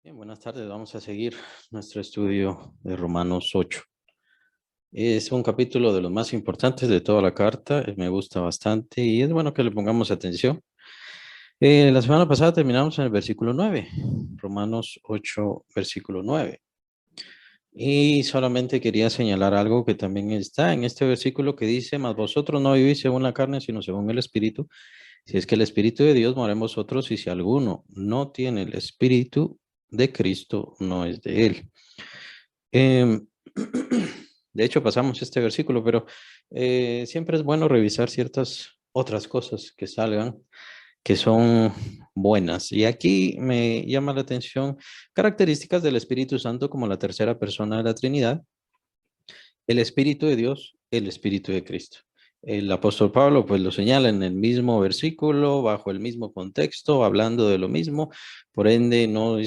Bien, buenas tardes. Vamos a seguir nuestro estudio de Romanos 8. Es un capítulo de los más importantes de toda la carta. Me gusta bastante y es bueno que le pongamos atención. La semana pasada terminamos en el versículo 9, Romanos 8, versículo 9. Y solamente quería señalar algo que también está en este versículo que dice: mas vosotros no vivís según la carne, sino según el Espíritu. Si es que el Espíritu de Dios mora en vosotros, y si alguno no tiene el Espíritu de Cristo, no es de él. Em, de hecho, pasamos este versículo, pero siempre es bueno revisar ciertas otras cosas que salgan, que son buenas. Y aquí me llama la atención características del Espíritu Santo como la tercera persona de la Trinidad, el Espíritu de Dios, el Espíritu de Cristo. El apóstol Pablo pues lo señala en el mismo versículo, bajo el mismo contexto, hablando de lo mismo. Por ende, no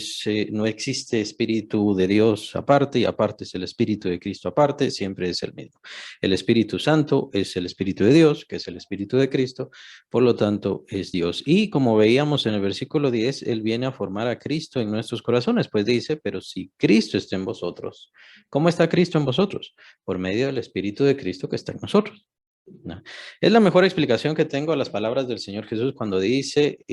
existe Espíritu de Dios aparte, y aparte es el Espíritu de Cristo aparte, siempre es el mismo. El Espíritu Santo es el Espíritu de Dios, que es el Espíritu de Cristo, por lo tanto es Dios. Y como veíamos en el versículo 10, Él viene a formar a Cristo en nuestros corazones, pues dice: pero si Cristo está en vosotros, ¿cómo está Cristo en vosotros? Por medio del Espíritu de Cristo que está en nosotros. ¿No? Es la mejor explicación que tengo a las palabras del Señor Jesús cuando dice: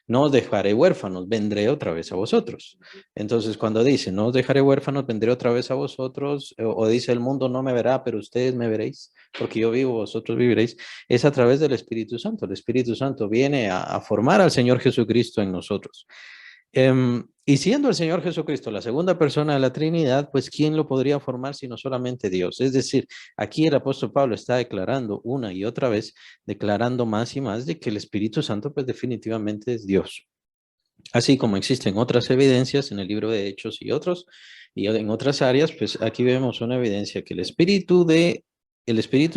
no os dejaré huérfanos, vendré otra vez a vosotros. Entonces, cuando dice: no os dejaré huérfanos, vendré otra vez a vosotros, o dice: el mundo no me verá, pero ustedes me veréis, porque yo vivo, vosotros viviréis, es a través del Espíritu Santo. El Espíritu Santo viene a formar al Señor Jesucristo en nosotros. Y siendo el Señor Jesucristo la segunda persona de la Trinidad, pues ¿quién lo podría formar sino solamente Dios? Es decir, aquí el apóstol Pablo está declarando una y otra vez, declarando más y más de que el Espíritu Santo pues definitivamente es Dios. Así como existen otras evidencias en el libro de Hechos y en otras áreas, pues aquí vemos una evidencia que el Espíritu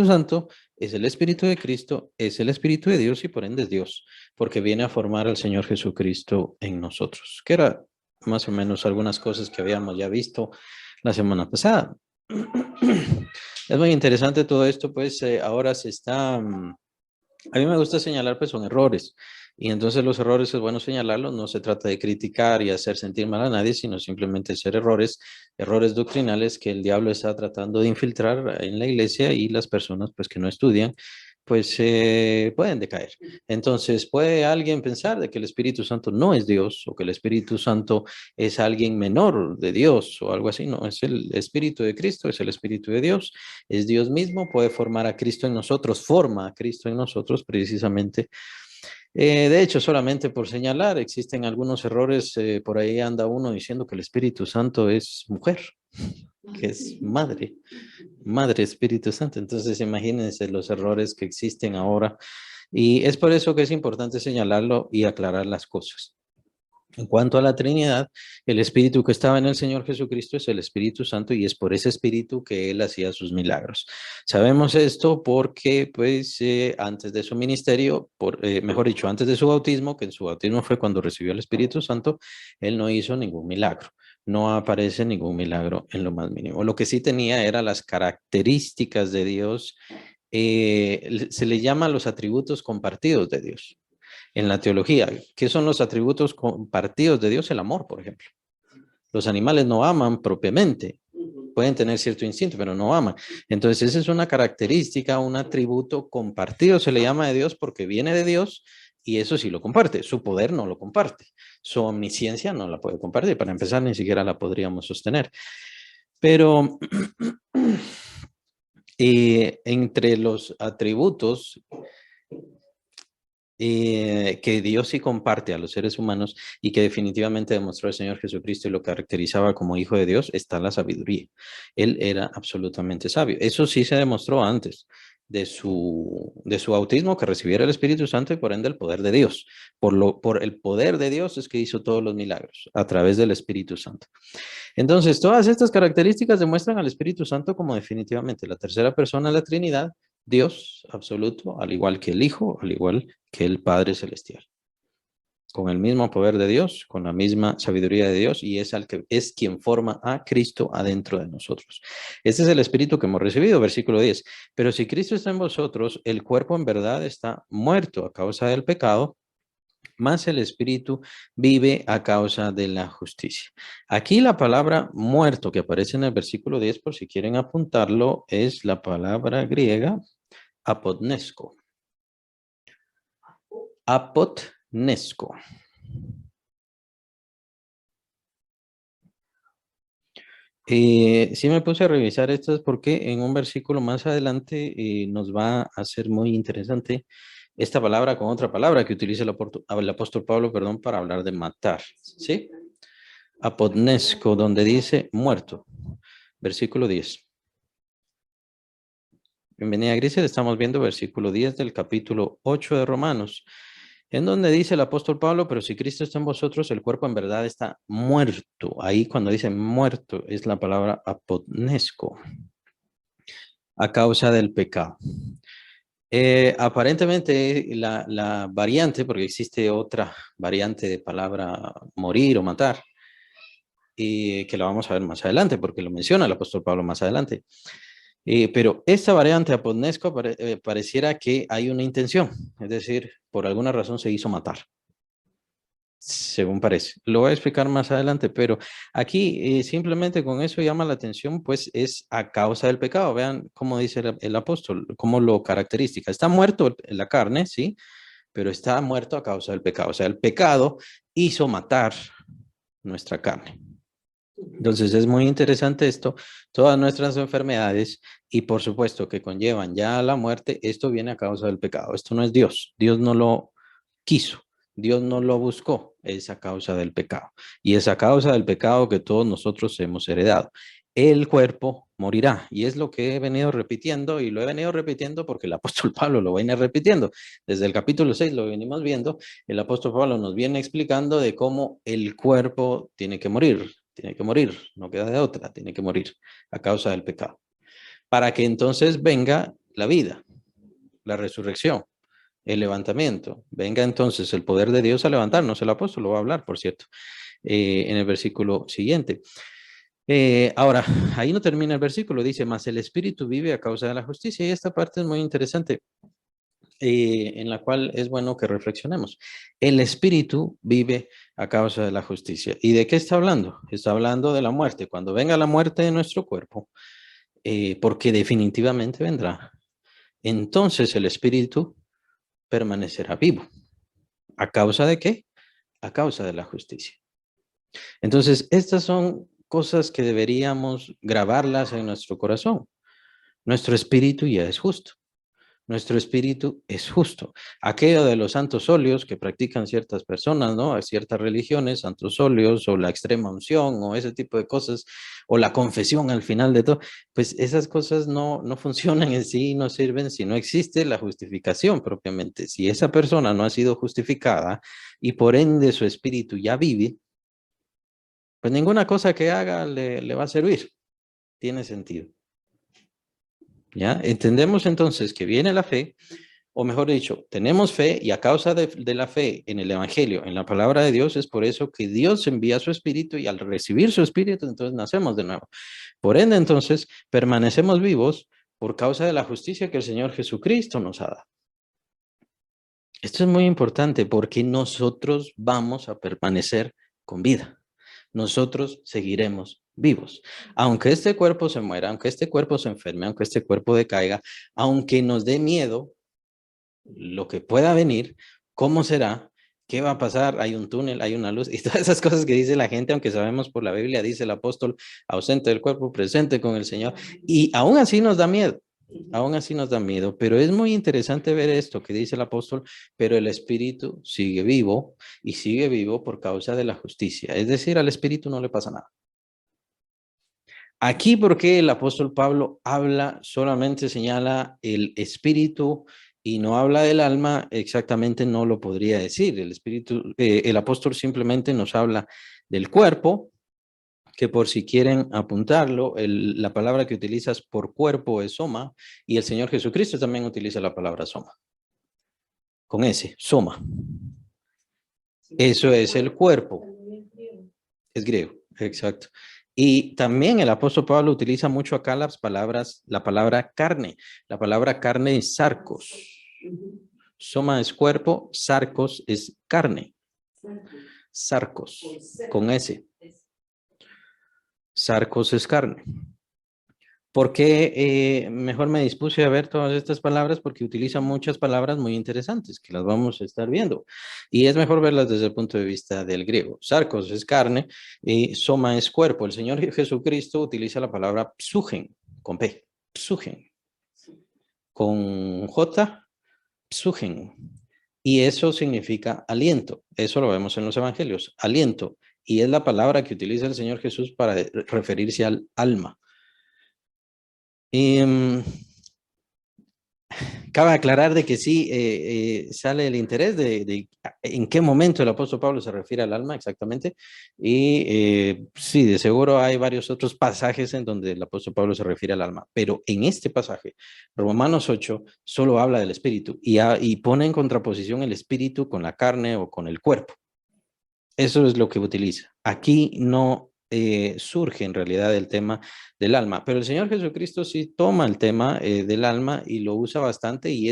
Santo es el Espíritu de Cristo, es el Espíritu de Dios y por ende es Dios, porque viene a formar al Señor Jesucristo en nosotros, que era más o menos algunas cosas que habíamos ya visto la semana pasada. Es muy interesante todo esto, pues ahora se está... A mí me gusta señalar, pues son errores. Y entonces los errores es bueno señalarlos. No se trata de criticar y hacer sentir mal a nadie, sino simplemente ser errores, errores doctrinales que el diablo está tratando de infiltrar en la iglesia, y las personas pues que no estudian pues pueden decaer. Entonces, ¿puede alguien pensar de que el Espíritu Santo no es Dios, o que el Espíritu Santo es alguien menor de Dios o algo así? No, es el Espíritu de Cristo, es el Espíritu de Dios, es Dios mismo, puede formar a Cristo en nosotros, forma a Cristo en nosotros precisamente. De hecho, solamente por señalar, existen algunos errores. Por ahí anda uno diciendo que el Espíritu Santo es mujer, que es madre Espíritu Santo. Entonces, imagínense los errores que existen ahora. Y es por eso que es importante señalarlo y aclarar las cosas. En cuanto a la Trinidad, el Espíritu que estaba en el Señor Jesucristo es el Espíritu Santo, y es por ese Espíritu que Él hacía sus milagros. Sabemos esto porque, pues, antes de su ministerio, mejor dicho, antes de su bautismo, que en su bautismo fue cuando recibió el Espíritu Santo, Él no hizo ningún milagro. No aparece ningún milagro en lo más mínimo. Lo que sí tenía era las características de Dios. Se le llama los atributos compartidos de Dios en la teología. ¿Qué son los atributos compartidos de Dios? El amor, por ejemplo. Los animales no aman propiamente, pueden tener cierto instinto, pero no aman. Entonces, esa es una característica, un atributo compartido, se le llama de Dios, porque viene de Dios, y eso sí lo comparte. Su poder no lo comparte, su omnisciencia no la puede compartir. Para empezar, ni siquiera la podríamos sostener. Pero entre los atributos que Dios sí comparte a los seres humanos, y que definitivamente demostró el Señor Jesucristo y lo caracterizaba como hijo de Dios, está la sabiduría. Él era absolutamente sabio. Eso sí se demostró antes de su bautismo, que recibiera el Espíritu Santo, y por ende el poder de Dios. Por el poder de Dios es que hizo todos los milagros a través del Espíritu Santo. Entonces, todas estas características demuestran al Espíritu Santo como definitivamente la tercera persona de la Trinidad, Dios absoluto, al igual que el Hijo, al igual que el Padre Celestial. Con el mismo poder de Dios, con la misma sabiduría de Dios, y es quien forma a Cristo adentro de nosotros. Este es el Espíritu que hemos recibido, versículo 10. Pero si Cristo está en vosotros, el cuerpo en verdad está muerto a causa del pecado, Mas el espíritu vive a causa de la justicia. Aquí la palabra muerto que aparece en el versículo 10, por si quieren apuntarlo, es la palabra griega apodnesco. Apodnesco. Sí me puse a revisar esto porque en un versículo más adelante nos va a ser muy interesante esta palabra con otra palabra que utiliza el apóstol Pablo, perdón, para hablar de matar, ¿sí? Apodnesco, donde dice muerto, versículo 10. Bienvenida, Grisel, estamos viendo versículo 10 del capítulo 8 de Romanos, en donde dice el apóstol Pablo, pero si Cristo está en vosotros, el cuerpo en verdad está muerto. Ahí cuando dice muerto es la palabra apodnesco, a causa del pecado. Aparentemente la variante, porque existe otra variante de palabra morir o matar, y que la vamos a ver más adelante, porque lo menciona el apóstol Pablo más adelante. Pero esta variante apodnesco pareciera que hay una intención, es decir, por alguna razón se hizo matar, según parece. Lo voy a explicar más adelante, pero aquí simplemente con eso llama la atención, pues es a causa del pecado. Vean cómo dice el apóstol, cómo lo caracteriza. Está muerto en la carne, sí, pero está muerto a causa del pecado. O sea, el pecado hizo matar nuestra carne. Entonces es muy interesante esto, todas nuestras enfermedades y por supuesto que conllevan ya a la muerte, esto viene a causa del pecado, esto no es Dios, Dios no lo quiso, Dios no lo buscó, es a causa del pecado y es a causa del pecado que todos nosotros hemos heredado. El cuerpo morirá y es lo que he venido repitiendo y lo he venido repitiendo porque el apóstol Pablo lo viene repitiendo. Desde el capítulo 6 lo venimos viendo, el apóstol Pablo nos viene explicando de cómo el cuerpo tiene que morir, no queda de otra, tiene que morir a causa del pecado. Para que entonces venga la vida, la resurrección, el levantamiento. Venga entonces el poder de Dios a levantarnos. El apóstol lo va a hablar, por cierto, en el versículo siguiente. Ahora, ahí no termina el versículo, dice, mas el espíritu vive a causa de la justicia. Y esta parte es muy interesante, en la cual es bueno que reflexionemos. El espíritu vive a causa de la justicia. ¿Y de qué está hablando? Está hablando de la muerte. Cuando venga la muerte de nuestro cuerpo, porque definitivamente vendrá, entonces el espíritu permanecerá vivo. ¿A causa de qué? A causa de la justicia. Entonces, estas son cosas que deberíamos grabarlas en nuestro corazón. Nuestro espíritu ya es justo. Nuestro espíritu es justo. Aquello de los santos óleos que practican ciertas personas, ¿no? Ciertas religiones, santos óleos o la extrema unción o ese tipo de cosas, o la confesión al final de todo, pues esas cosas no funcionan en sí, no sirven si no existe la justificación propiamente. Si esa persona no ha sido justificada y por ende su espíritu ya vive, pues ninguna cosa que haga le va a servir. Tiene sentido. ¿Ya? Entendemos entonces que viene la fe, o mejor dicho, tenemos fe y a causa de la fe en el Evangelio, en la palabra de Dios, es por eso que Dios envía su Espíritu y al recibir su Espíritu, entonces nacemos de nuevo. Por ende, entonces, permanecemos vivos por causa de la justicia que el Señor Jesucristo nos ha dado. Esto es muy importante porque nosotros vamos a permanecer con vida. Nosotros seguiremos vivos. Aunque este cuerpo se muera, aunque este cuerpo se enferme, aunque este cuerpo decaiga, aunque nos dé miedo lo que pueda venir, cómo será, qué va a pasar, hay un túnel, hay una luz y todas esas cosas que dice la gente, aunque sabemos por la Biblia, dice el apóstol, ausente del cuerpo, presente con el Señor, y aún así nos da miedo. Aún así nos da miedo, pero es muy interesante ver esto que dice el apóstol, pero el espíritu sigue vivo y sigue vivo por causa de la justicia. Es decir, al espíritu no le pasa nada. Aquí, porque el apóstol Pablo habla, solamente señala el espíritu y no habla del alma, exactamente no lo podría decir. El espíritu, el apóstol simplemente nos habla del cuerpo, que por si quieren apuntarlo, la palabra que utilizas por cuerpo es soma, y el Señor Jesucristo también utiliza la palabra soma, con ese, soma. Eso es el cuerpo. Es griego, exacto. Y también el apóstol Pablo utiliza mucho acá las palabras, la palabra carne. La palabra carne es sarcos. Soma es cuerpo, sarcos es carne. Sarcos, con S. Sarcos es carne. ¿Por qué mejor me dispuse a ver todas estas palabras? Porque utiliza muchas palabras muy interesantes que las vamos a estar viendo. Y es mejor verlas desde el punto de vista del griego. Sarcos es carne y soma es cuerpo. El Señor Jesucristo utiliza la palabra psugen, con P, psugen. Con J, psugen. Y eso significa aliento. Eso lo vemos en los evangelios, aliento. Y es la palabra que utiliza el Señor Jesús para referirse al alma. Y cabe aclarar de que sí sale el interés de en qué momento el apóstol Pablo se refiere al alma exactamente. Y sí, de seguro hay varios otros pasajes en donde el apóstol Pablo se refiere al alma. Pero en este pasaje, Romanos 8, solo habla del espíritu y pone en contraposición el espíritu con la carne o con el cuerpo. Eso es lo que utiliza. Aquí no surge en realidad el tema del alma, pero el Señor Jesucristo sí toma el tema del alma y lo usa bastante y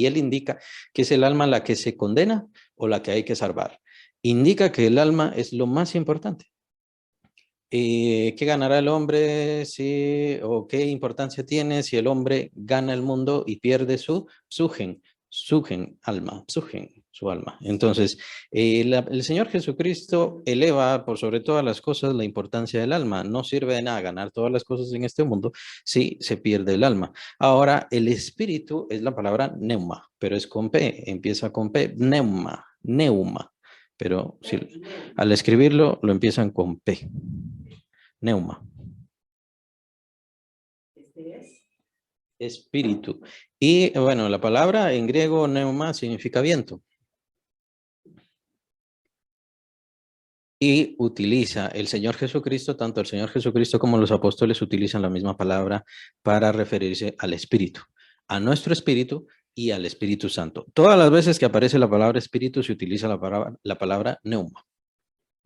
él indica que es el alma la que se condena o la que hay que salvar. Indica que el alma es lo más importante. ¿Qué ganará el hombre o qué importancia tiene si el hombre gana el mundo y pierde su alma, su alma? Entonces, el Señor Jesucristo eleva por sobre todas las cosas la importancia del alma. No sirve de nada ganar todas las cosas en este mundo si se pierde el alma. Ahora, el espíritu es la palabra neuma, pero es con P, empieza con P, neuma. Pero si, al escribirlo lo empiezan con P. Neuma. Espíritu. Y bueno, la palabra en griego neuma significa viento. Y utiliza el Señor Jesucristo, tanto el Señor Jesucristo como los apóstoles utilizan la misma palabra para referirse al Espíritu, a nuestro Espíritu y al Espíritu Santo. Todas las veces que aparece la palabra Espíritu se utiliza la palabra neuma.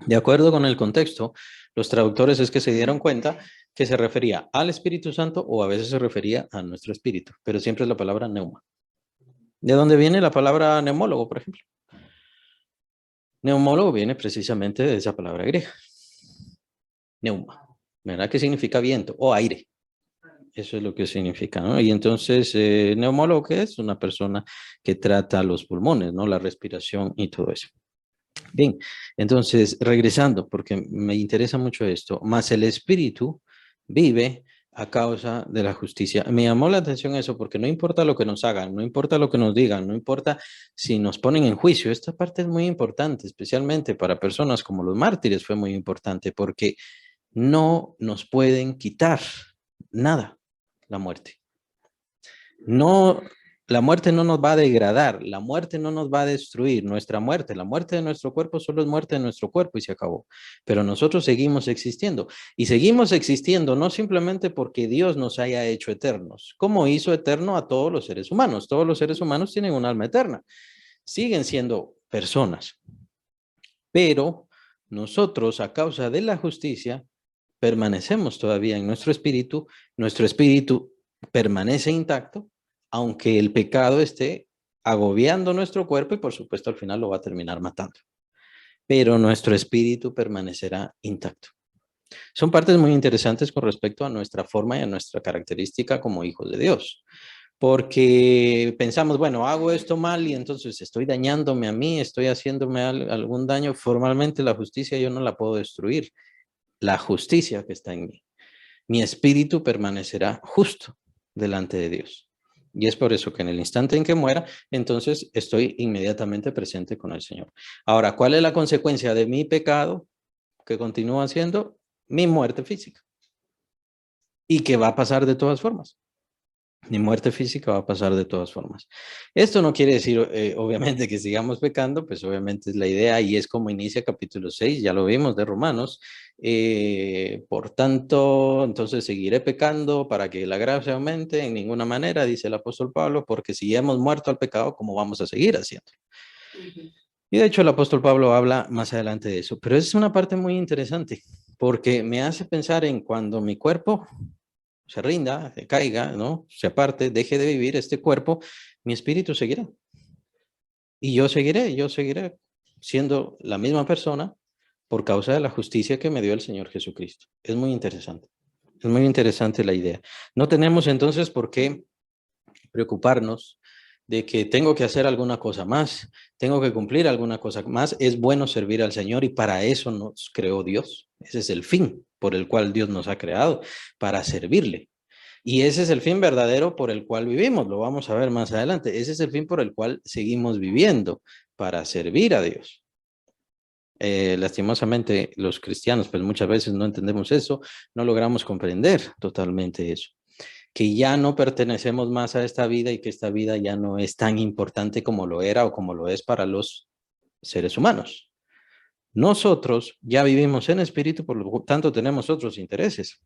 De acuerdo con el contexto, los traductores es que se dieron cuenta que se refería al Espíritu Santo o a veces se refería a nuestro espíritu, pero siempre es la palabra neuma. ¿De dónde viene la palabra neumólogo, por ejemplo? Neumólogo viene precisamente de esa palabra griega. Neuma, ¿verdad? ¿Qué significa viento o aire? Eso es lo que significa, ¿no? Y entonces, neumólogo, ¿qué es? Una persona que trata los pulmones, ¿no? La respiración y todo eso. Bien, entonces, regresando, porque me interesa mucho esto, más el espíritu vive a causa de la justicia. Me llamó la atención eso, porque no importa lo que nos hagan, no importa lo que nos digan, no importa si nos ponen en juicio, esta parte es muy importante, especialmente para personas como los mártires fue muy importante, porque no nos pueden quitar nada la muerte. No, la muerte no nos va a degradar, la muerte no nos va a destruir, nuestra muerte, la muerte de nuestro cuerpo solo es muerte de nuestro cuerpo y se acabó. Pero nosotros seguimos existiendo y seguimos existiendo no simplemente porque Dios nos haya hecho eternos, como hizo eterno a todos los seres humanos. Todos los seres humanos tienen un alma eterna, siguen siendo personas, pero nosotros a causa de la justicia permanecemos todavía en nuestro espíritu permanece intacto, aunque el pecado esté agobiando nuestro cuerpo y por supuesto al final lo va a terminar matando. Pero nuestro espíritu permanecerá intacto. Son partes muy interesantes con respecto a nuestra forma y a nuestra característica como hijos de Dios. Porque pensamos, bueno, hago esto mal y entonces estoy dañándome a mí, estoy haciéndome algún daño. Formalmente la justicia yo no la puedo destruir. La justicia que está en mí. Mi espíritu permanecerá justo delante de Dios. Y es por eso que en el instante en que muera, entonces estoy inmediatamente presente con el Señor. Ahora, ¿cuál es la consecuencia de mi pecado que continúa siendo? Mi muerte física. Y que va a pasar de todas formas. Mi muerte física va a pasar de todas formas. Esto no quiere decir, obviamente, que sigamos pecando, pues obviamente es la idea y es como inicia capítulo 6, ya lo vimos de Romanos. Por tanto, entonces seguiré pecando para que la gracia aumente en ninguna manera, dice el apóstol Pablo, porque si ya hemos muerto al pecado, ¿cómo vamos a seguir haciendo? Y de hecho el apóstol Pablo habla más adelante de eso, pero es una parte muy interesante porque me hace pensar en cuando mi cuerpo se rinda, se caiga, ¿no? Se aparte, deje de vivir este cuerpo, mi espíritu seguirá. Y yo seguiré siendo la misma persona por causa de la justicia que me dio el Señor Jesucristo. Es muy interesante. Es muy interesante la idea. No tenemos entonces por qué preocuparnos de que tengo que hacer alguna cosa más, tengo que cumplir alguna cosa más. Es bueno servir al Señor y para eso nos creó Dios. Ese es el fin por el cual Dios nos ha creado, para servirle. Y ese es el fin verdadero por el cual vivimos, lo vamos a ver más adelante. Ese es el fin por el cual seguimos viviendo, para servir a Dios. Lastimosamente, los cristianos, pues muchas veces no entendemos eso, no logramos comprender totalmente eso, que ya no pertenecemos más a esta vida y que esta vida ya no es tan importante como lo era o como lo es para los seres humanos. Nosotros ya vivimos en espíritu, por lo tanto tenemos otros intereses.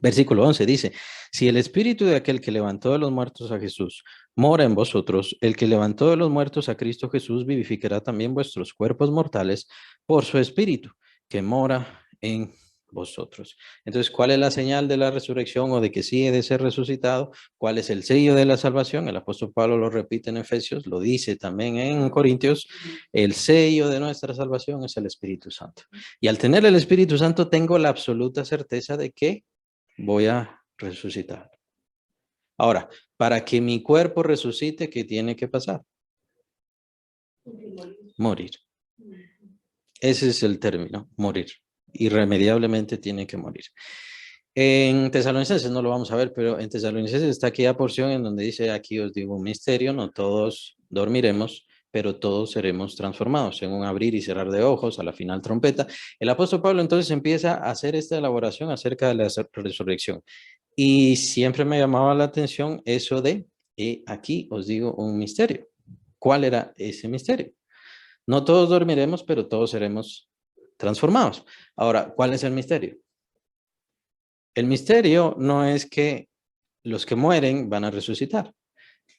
Versículo 11 dice, si el espíritu de aquel que levantó de los muertos a Jesús mora en vosotros, el que levantó de los muertos a Cristo Jesús vivificará también vuestros cuerpos mortales por su espíritu que mora en vosotros. Entonces, ¿cuál es la señal de la resurrección o de que sí he de ser resucitado? ¿Cuál es el sello de la salvación? El apóstol Pablo lo repite en Efesios, lo dice también en Corintios, el sello de nuestra salvación es el Espíritu Santo. Y al tener el Espíritu Santo tengo la absoluta certeza de que voy a resucitar. Ahora, para que mi cuerpo resucite, ¿qué tiene que pasar? Morir. Ese es el término, morir. Irremediablemente tiene que morir. En Tesalonicenses no lo vamos a ver, pero en Tesalonicenses está aquella porción en donde dice, aquí os digo un misterio, no todos dormiremos, pero todos seremos transformados en un abrir y cerrar de ojos, a la final trompeta. El apóstol Pablo entonces empieza a hacer esta elaboración acerca de la resurrección. Y siempre me llamaba la atención eso de, aquí os digo un misterio. ¿Cuál era ese misterio? No todos dormiremos, pero todos seremos transformados. Ahora, ¿cuál es el misterio? El misterio no es que los que mueren van a resucitar.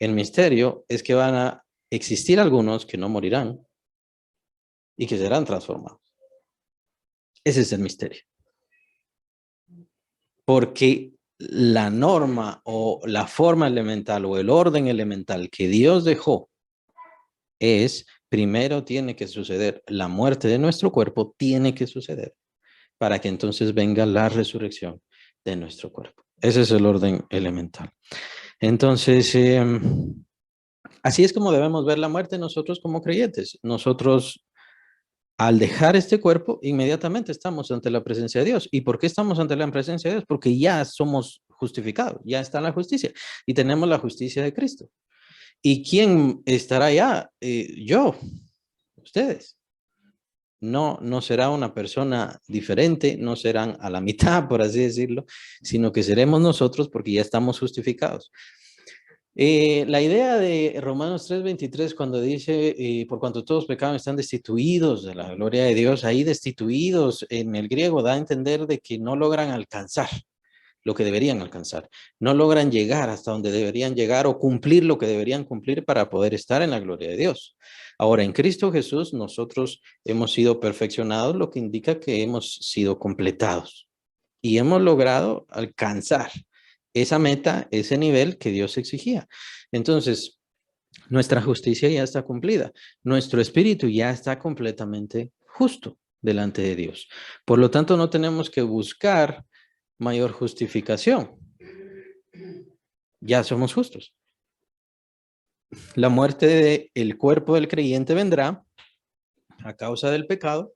El misterio es que van a existir algunos que no morirán y que serán transformados. Ese es el misterio. Porque la norma o la forma elemental o el orden elemental que Dios dejó es, primero tiene que suceder la muerte de nuestro cuerpo, tiene que suceder para que entonces venga la resurrección de nuestro cuerpo. Ese es el orden elemental. Entonces, así es como debemos ver la muerte nosotros como creyentes. Nosotros, al dejar este cuerpo, inmediatamente estamos ante la presencia de Dios. ¿Y por qué estamos ante la presencia de Dios? Porque ya somos justificados, ya está la justicia y tenemos la justicia de Cristo. ¿Y quién estará allá? Yo, ustedes. No, no será una persona diferente, no serán a la mitad, por así decirlo, sino que seremos nosotros porque ya estamos justificados. La idea de Romanos 3:23 cuando dice, por cuanto todos pecados están destituidos de la gloria de Dios, ahí destituidos en el griego da a entender de que no logran alcanzar lo que deberían alcanzar, no logran llegar hasta donde deberían llegar o cumplir lo que deberían cumplir para poder estar en la gloria de Dios. Ahora, en Cristo Jesús nosotros hemos sido perfeccionados, lo que indica que hemos sido completados y hemos logrado alcanzar esa meta, ese nivel que Dios exigía. Entonces, nuestra justicia ya está cumplida, nuestro espíritu ya está completamente justo delante de Dios. Por lo tanto, no tenemos que buscar mayor justificación. Ya somos justos. La muerte del cuerpo del creyente vendrá a causa del pecado,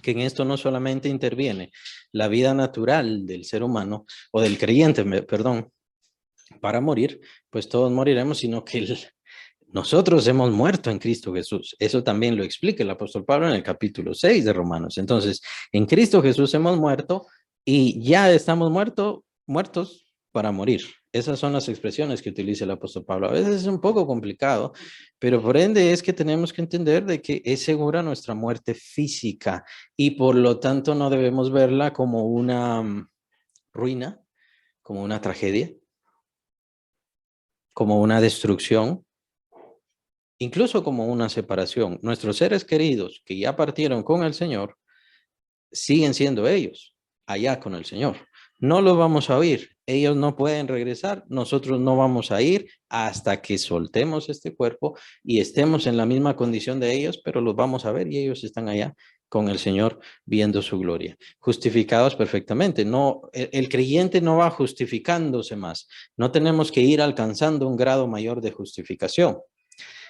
que en esto no solamente interviene la vida natural del ser humano o del creyente, perdón, para morir, pues todos moriremos, sino que nosotros hemos muerto en Cristo Jesús. Eso también lo explica el apóstol Pablo en el capítulo 6 de Romanos. Entonces, en Cristo Jesús hemos muerto y ya estamos muertos para morir. Esas son las expresiones que utiliza el apóstol Pablo. A veces es un poco complicado, pero por ende es que tenemos que entender de que es segura nuestra muerte física y por lo tanto no debemos verla como una ruina, como una tragedia, como una destrucción, incluso como una separación. Nuestros seres queridos que ya partieron con el Señor siguen siendo ellos allá con el Señor. No los vamos a oír, Ellos no pueden regresar, nosotros no vamos a ir hasta que soltemos este cuerpo y estemos en la misma condición de ellos, pero los vamos a ver y ellos están allá con el Señor viendo su gloria, justificados perfectamente. No, el creyente no va justificándose más, no tenemos que ir alcanzando un grado mayor de justificación.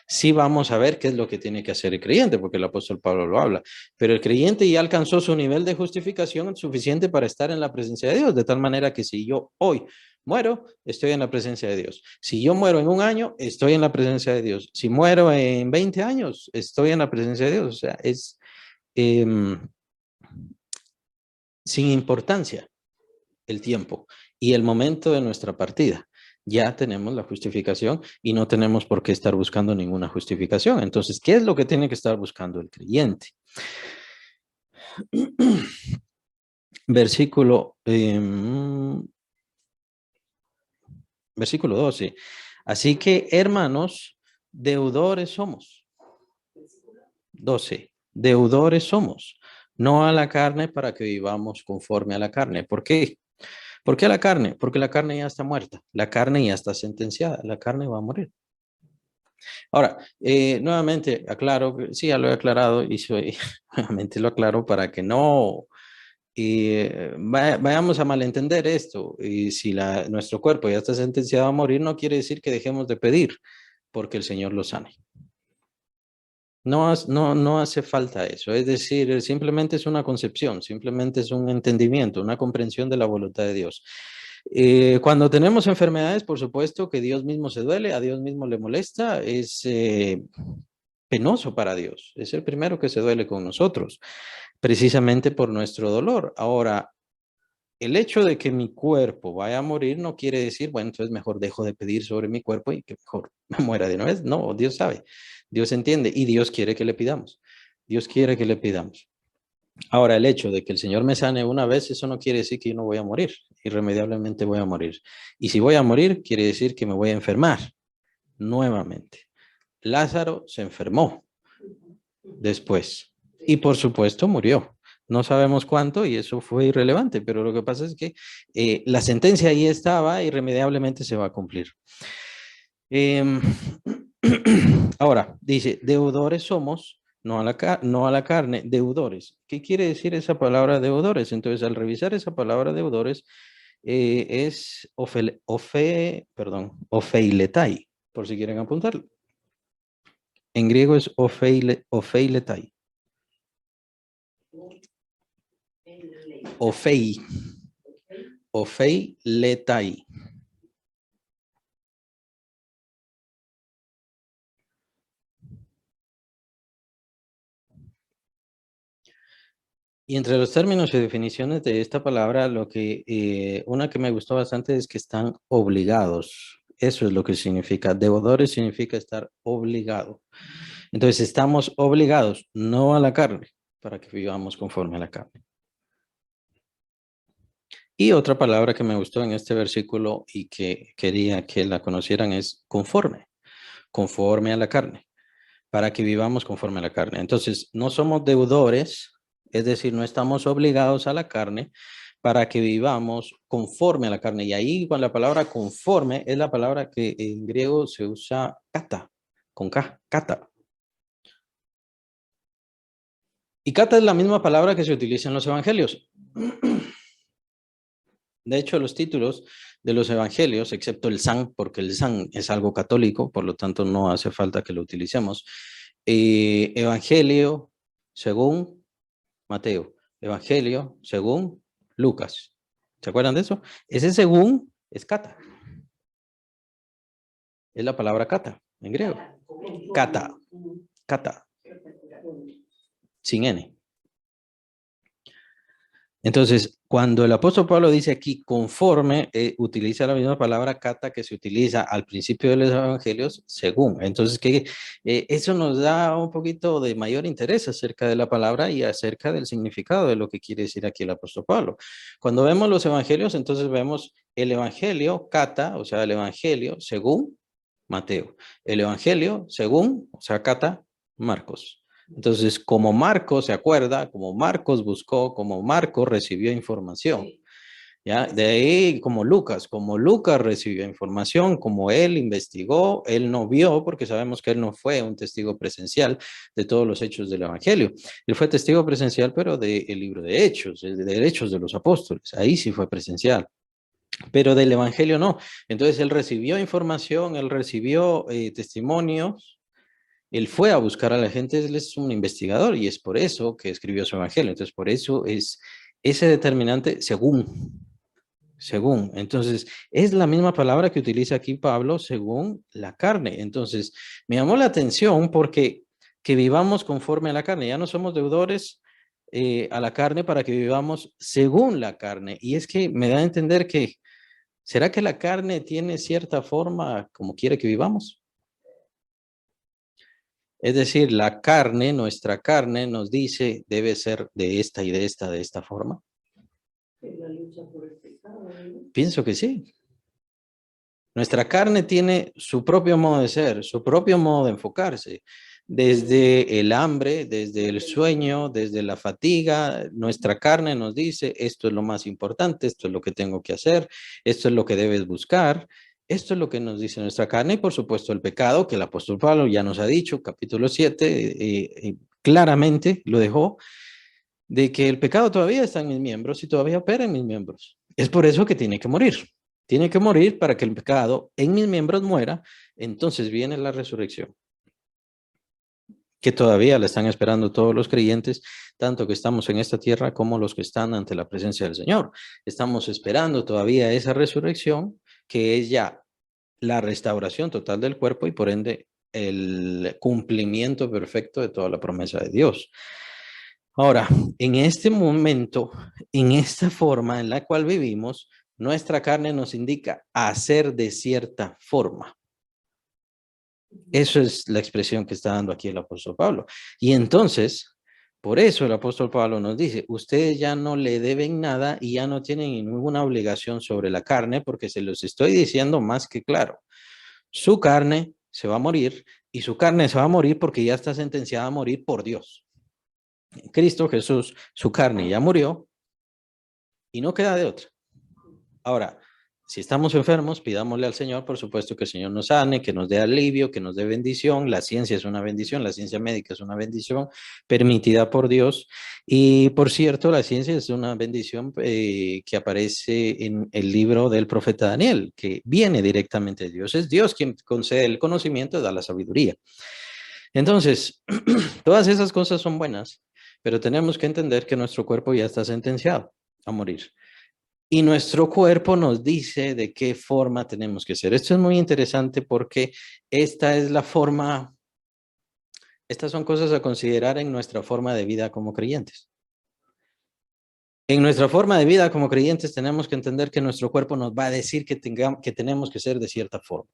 Sí vamos a ver qué es lo que tiene que hacer el creyente, porque el apóstol Pablo lo habla, pero el creyente ya alcanzó su nivel de justificación suficiente para estar en la presencia de Dios, de tal manera que si yo hoy muero, estoy en la presencia de Dios. Si yo muero en un año, estoy en la presencia de Dios. Si muero en 20 años, estoy en la presencia de Dios. O sea, es eh, sin importancia el tiempo y el momento de nuestra partida. Ya tenemos la justificación y no tenemos por qué estar buscando ninguna justificación. Entonces, ¿qué es lo que tiene que estar buscando el creyente? Versículo, versículo 12. Así que, hermanos, deudores somos. 12. Deudores somos, no a la carne para que vivamos conforme a la carne. ¿Por qué? ¿Por qué la carne? Porque la carne ya está muerta, la carne ya está sentenciada, la carne va a morir. Ahora, nuevamente aclaro, sí, ya lo he aclarado y nuevamente lo aclaro para que no vayamos a malentender esto. Y si nuestro cuerpo ya está sentenciado a morir, no quiere decir que dejemos de pedir porque el Señor lo sane. No hace falta eso, es decir, simplemente es una concepción, simplemente es un entendimiento, una comprensión de la voluntad de Dios. Cuando tenemos enfermedades, por supuesto que Dios mismo se duele, a Dios mismo le molesta, es penoso para Dios, es el primero que se duele con nosotros, precisamente por nuestro dolor. Ahora, el hecho de que mi cuerpo vaya a morir no quiere decir, bueno, entonces mejor dejo de pedir sobre mi cuerpo y que mejor me muera de una vez. No, Dios sabe, Dios entiende y Dios quiere que le pidamos. Dios quiere que le pidamos. Ahora, el hecho de que el Señor me sane una vez, eso no quiere decir que yo no voy a morir. Irremediablemente voy a morir. Y si voy a morir, quiere decir que me voy a enfermar nuevamente. Lázaro se enfermó después y por supuesto murió. No sabemos cuánto y eso fue irrelevante, pero lo que pasa es que la sentencia ahí estaba, irremediablemente se va a cumplir. Ahora, dice, deudores somos, no a la carne, deudores. ¿Qué quiere decir esa palabra deudores? Entonces, al revisar esa palabra deudores, es ofeiletai, por si quieren apuntarlo. En griego es ofeiletai. Ofeiletai. Y entre los términos y definiciones de esta palabra, una que me gustó bastante es que están obligados. Eso es lo que significa. Deudores significa estar obligado. Entonces estamos obligados, no a la carne, para que vivamos conforme a la carne. Y otra palabra que me gustó en este versículo y que quería que la conocieran es conforme, conforme a la carne, para que vivamos conforme a la carne. Entonces, no somos deudores, es decir, no estamos obligados a la carne para que vivamos conforme a la carne. Y ahí con la palabra conforme es la palabra que en griego se usa kata, con K, kata. Y kata es la misma palabra que se utiliza en los evangelios. De hecho, los títulos de los evangelios, excepto el san, porque el san es algo católico, por lo tanto no hace falta que lo utilicemos. Evangelio según Mateo, Evangelio según Lucas. ¿Se acuerdan de eso? Ese según es kata. Es la palabra kata en griego. Kata, kata, sin N. Entonces, cuando el apóstol Pablo dice aquí conforme, utiliza la misma palabra kata que se utiliza al principio de los evangelios, según. Entonces, eso nos da un poquito de mayor interés acerca de la palabra y acerca del significado de lo que quiere decir aquí el apóstol Pablo. Cuando vemos los evangelios, entonces vemos el evangelio kata, o sea, el evangelio según Mateo. El evangelio según, o sea, kata, Marcos. Entonces, como Marcos se acuerda, como Marcos buscó, como Marcos recibió información, ¿Ya? De ahí, como Lucas recibió información, como él investigó, él no vio, porque sabemos que él no fue un testigo presencial de todos los hechos del Evangelio. Él fue testigo presencial, pero del libro de Hechos, de Hechos de los Apóstoles. Ahí sí fue presencial, pero del Evangelio no. Entonces él recibió información, él recibió testimonios, él fue a buscar a la gente, él es un investigador y es por eso que escribió su Evangelio. Entonces por eso es ese determinante según. Entonces, es la misma palabra que utiliza aquí Pablo según la carne. Entonces, me llamó la atención porque que vivamos conforme a la carne. Ya no somos deudores a la carne para que vivamos según la carne. Y es que me da a entender que, ¿será que la carne tiene cierta forma como quiere que vivamos? Es decir, la carne, nuestra carne nos dice debe ser de esta y de esta forma. La lucha por el pecado, ¿no? Pienso que sí. Nuestra carne tiene su propio modo de ser, su propio modo de enfocarse. Desde el hambre, desde el sueño, desde la fatiga, nuestra carne nos dice, esto es lo más importante, esto es lo que tengo que hacer, esto es lo que debes buscar, esto es lo que nos dice nuestra carne y por supuesto el pecado, que el apóstol Pablo ya nos ha dicho, capítulo 7, claramente lo dejó, de que el pecado todavía está en mis miembros y todavía opera en mis miembros. Es por eso que tiene que morir. Tiene que morir para que el pecado en mis miembros muera. Entonces viene la resurrección, que todavía la están esperando todos los creyentes, tanto que estamos en esta tierra como los que están ante la presencia del Señor. Estamos esperando todavía esa resurrección, que es ya la restauración total del cuerpo y por ende el cumplimiento perfecto de toda la promesa de Dios. Ahora, en este momento, en esta forma en la cual vivimos, nuestra carne nos indica hacer de cierta forma. Eso es la expresión que está dando aquí el apóstol Pablo. Y entonces, por eso el apóstol Pablo nos dice, ustedes ya no le deben nada y ya no tienen ninguna obligación sobre la carne, porque se los estoy diciendo más que claro. Su carne se va a morir y su carne se va a morir porque ya está sentenciada a morir por Dios. Cristo Jesús, su carne ya murió y no queda de otra. Ahora, si estamos enfermos, pidámosle al Señor, por supuesto, que el Señor nos sane, que nos dé alivio, que nos dé bendición. La ciencia es una bendición, la ciencia médica es una bendición permitida por Dios. Y por cierto, la ciencia es una bendición que aparece en el libro del profeta Daniel, que viene directamente de Dios. Es Dios quien concede el conocimiento y da la sabiduría. Entonces, todas esas cosas son buenas, pero tenemos que entender que nuestro cuerpo ya está sentenciado a morir. Y nuestro cuerpo nos dice de qué forma tenemos que ser. Esto es muy interesante porque esta es la forma, estas son cosas a considerar en nuestra forma de vida como creyentes. En nuestra forma de vida como creyentes tenemos que entender que nuestro cuerpo nos va a decir que tenemos que ser de cierta forma.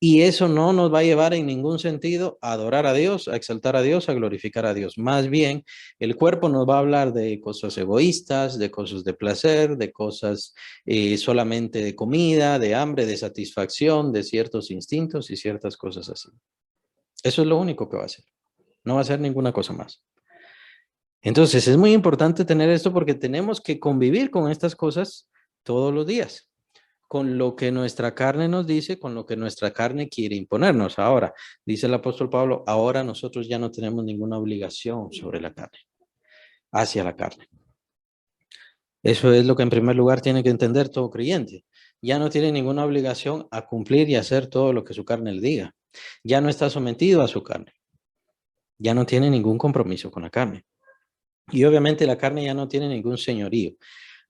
Y eso no nos va a llevar en ningún sentido a adorar a Dios, a exaltar a Dios, a glorificar a Dios. Más bien, el cuerpo nos va a hablar de cosas egoístas, de cosas de placer, de cosas solamente de comida, de hambre, de satisfacción, de ciertos instintos y ciertas cosas así. Eso es lo único que va a hacer. No va a hacer ninguna cosa más. Entonces, es muy importante tener esto porque tenemos que convivir con estas cosas todos los días, con lo que nuestra carne nos dice, con lo que nuestra carne quiere imponernos. Ahora, dice el apóstol Pablo, ahora nosotros ya no tenemos ninguna obligación sobre la carne, hacia la carne. Eso es lo que en primer lugar tiene que entender todo creyente. Ya no tiene ninguna obligación a cumplir y hacer todo lo que su carne le diga. Ya no está sometido a su carne. Ya no tiene ningún compromiso con la carne. Y obviamente la carne ya no tiene ningún señorío.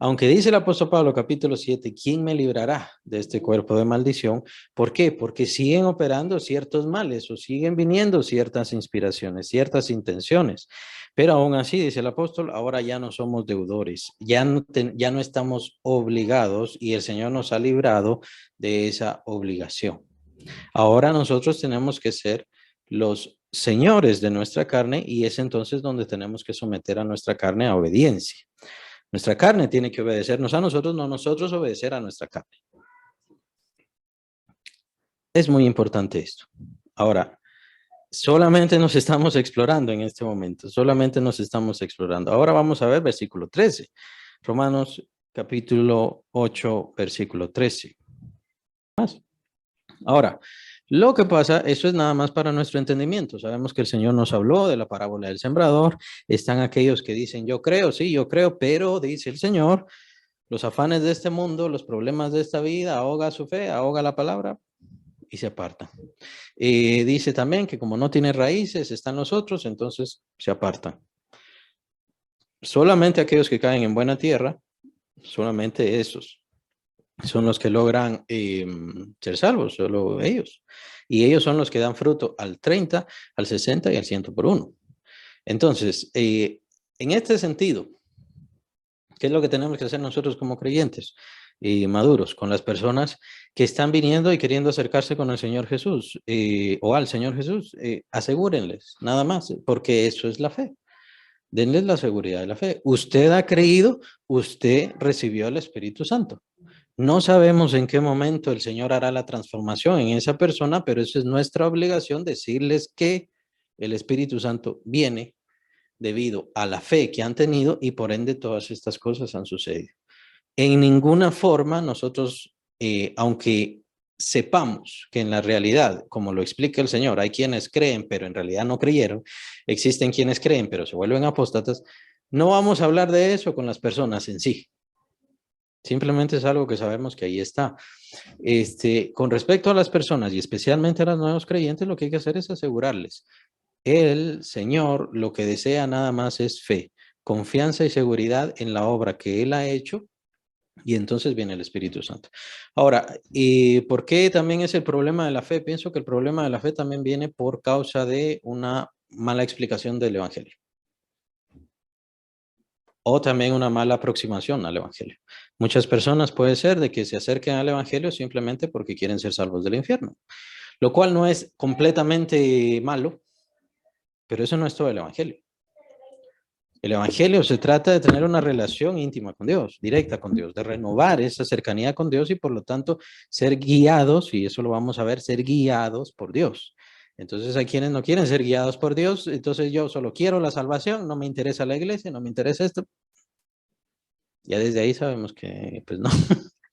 Aunque dice el apóstol Pablo capítulo 7, ¿quién me librará de este cuerpo de maldición? ¿Por qué? Porque siguen operando ciertos males o siguen viniendo ciertas inspiraciones, ciertas intenciones. Pero aún así, dice el apóstol, ahora ya no somos deudores, ya no estamos obligados y el Señor nos ha librado de esa obligación. Ahora nosotros tenemos que ser los señores de nuestra carne y es entonces donde tenemos que someter a nuestra carne a obediencia. Nuestra carne tiene que obedecernos a nosotros, no nosotros obedecer a nuestra carne. Es muy importante esto. Ahora, solamente nos estamos explorando en este momento, solamente nos estamos explorando. Ahora vamos a ver versículo 13. Romanos capítulo 8, versículo 13. Más. Ahora, lo que pasa, eso es nada más para nuestro entendimiento. Sabemos que el Señor nos habló de la parábola del sembrador. Están aquellos que dicen, yo creo, sí, yo creo, pero dice el Señor, los afanes de este mundo, los problemas de esta vida, ahoga su fe, ahoga la palabra y se apartan. Dice también que como no tiene raíces, están los otros, entonces se apartan. Solamente aquellos que caen en buena tierra, solamente esos son los que logran ser salvos, solo ellos. Y ellos son los que dan fruto al 30, al 60 y al 100 por uno. Entonces, en este sentido, ¿qué es lo que tenemos que hacer nosotros como creyentes y maduros con las personas que están viniendo y queriendo acercarse con el Señor Jesús o al Señor Jesús? Asegúrenles, nada más, porque eso es la fe. Denles la seguridad de la fe. Usted ha creído, usted recibió el Espíritu Santo. No sabemos en qué momento el Señor hará la transformación en esa persona, pero eso es nuestra obligación decirles que el Espíritu Santo viene debido a la fe que han tenido y por ende todas estas cosas han sucedido. En ninguna forma nosotros, aunque sepamos que en la realidad, como lo explica el Señor, hay quienes creen pero en realidad no creyeron, existen quienes creen pero se vuelven apóstatas, no vamos a hablar de eso con las personas en sí. Simplemente es algo que sabemos que ahí está. Con respecto a las personas y especialmente a los nuevos creyentes, lo que hay que hacer es asegurarles. El Señor lo que desea nada más es fe, confianza y seguridad en la obra que Él ha hecho y entonces viene el Espíritu Santo. Ahora, ¿y por qué también es el problema de la fe? Pienso que el problema de la fe también viene por causa de una mala explicación del Evangelio. O también una mala aproximación al Evangelio. Muchas personas puede ser de que se acerquen al Evangelio simplemente porque quieren ser salvos del infierno, lo cual no es completamente malo, pero eso no es todo el Evangelio. El Evangelio se trata de tener una relación íntima con Dios, directa con Dios, de renovar esa cercanía con Dios y por lo tanto ser guiados, y eso lo vamos a ver, ser guiados por Dios. Entonces hay quienes no quieren ser guiados por Dios, entonces yo solo quiero la salvación, no me interesa la iglesia, no me interesa esto. Ya desde ahí sabemos que pues no,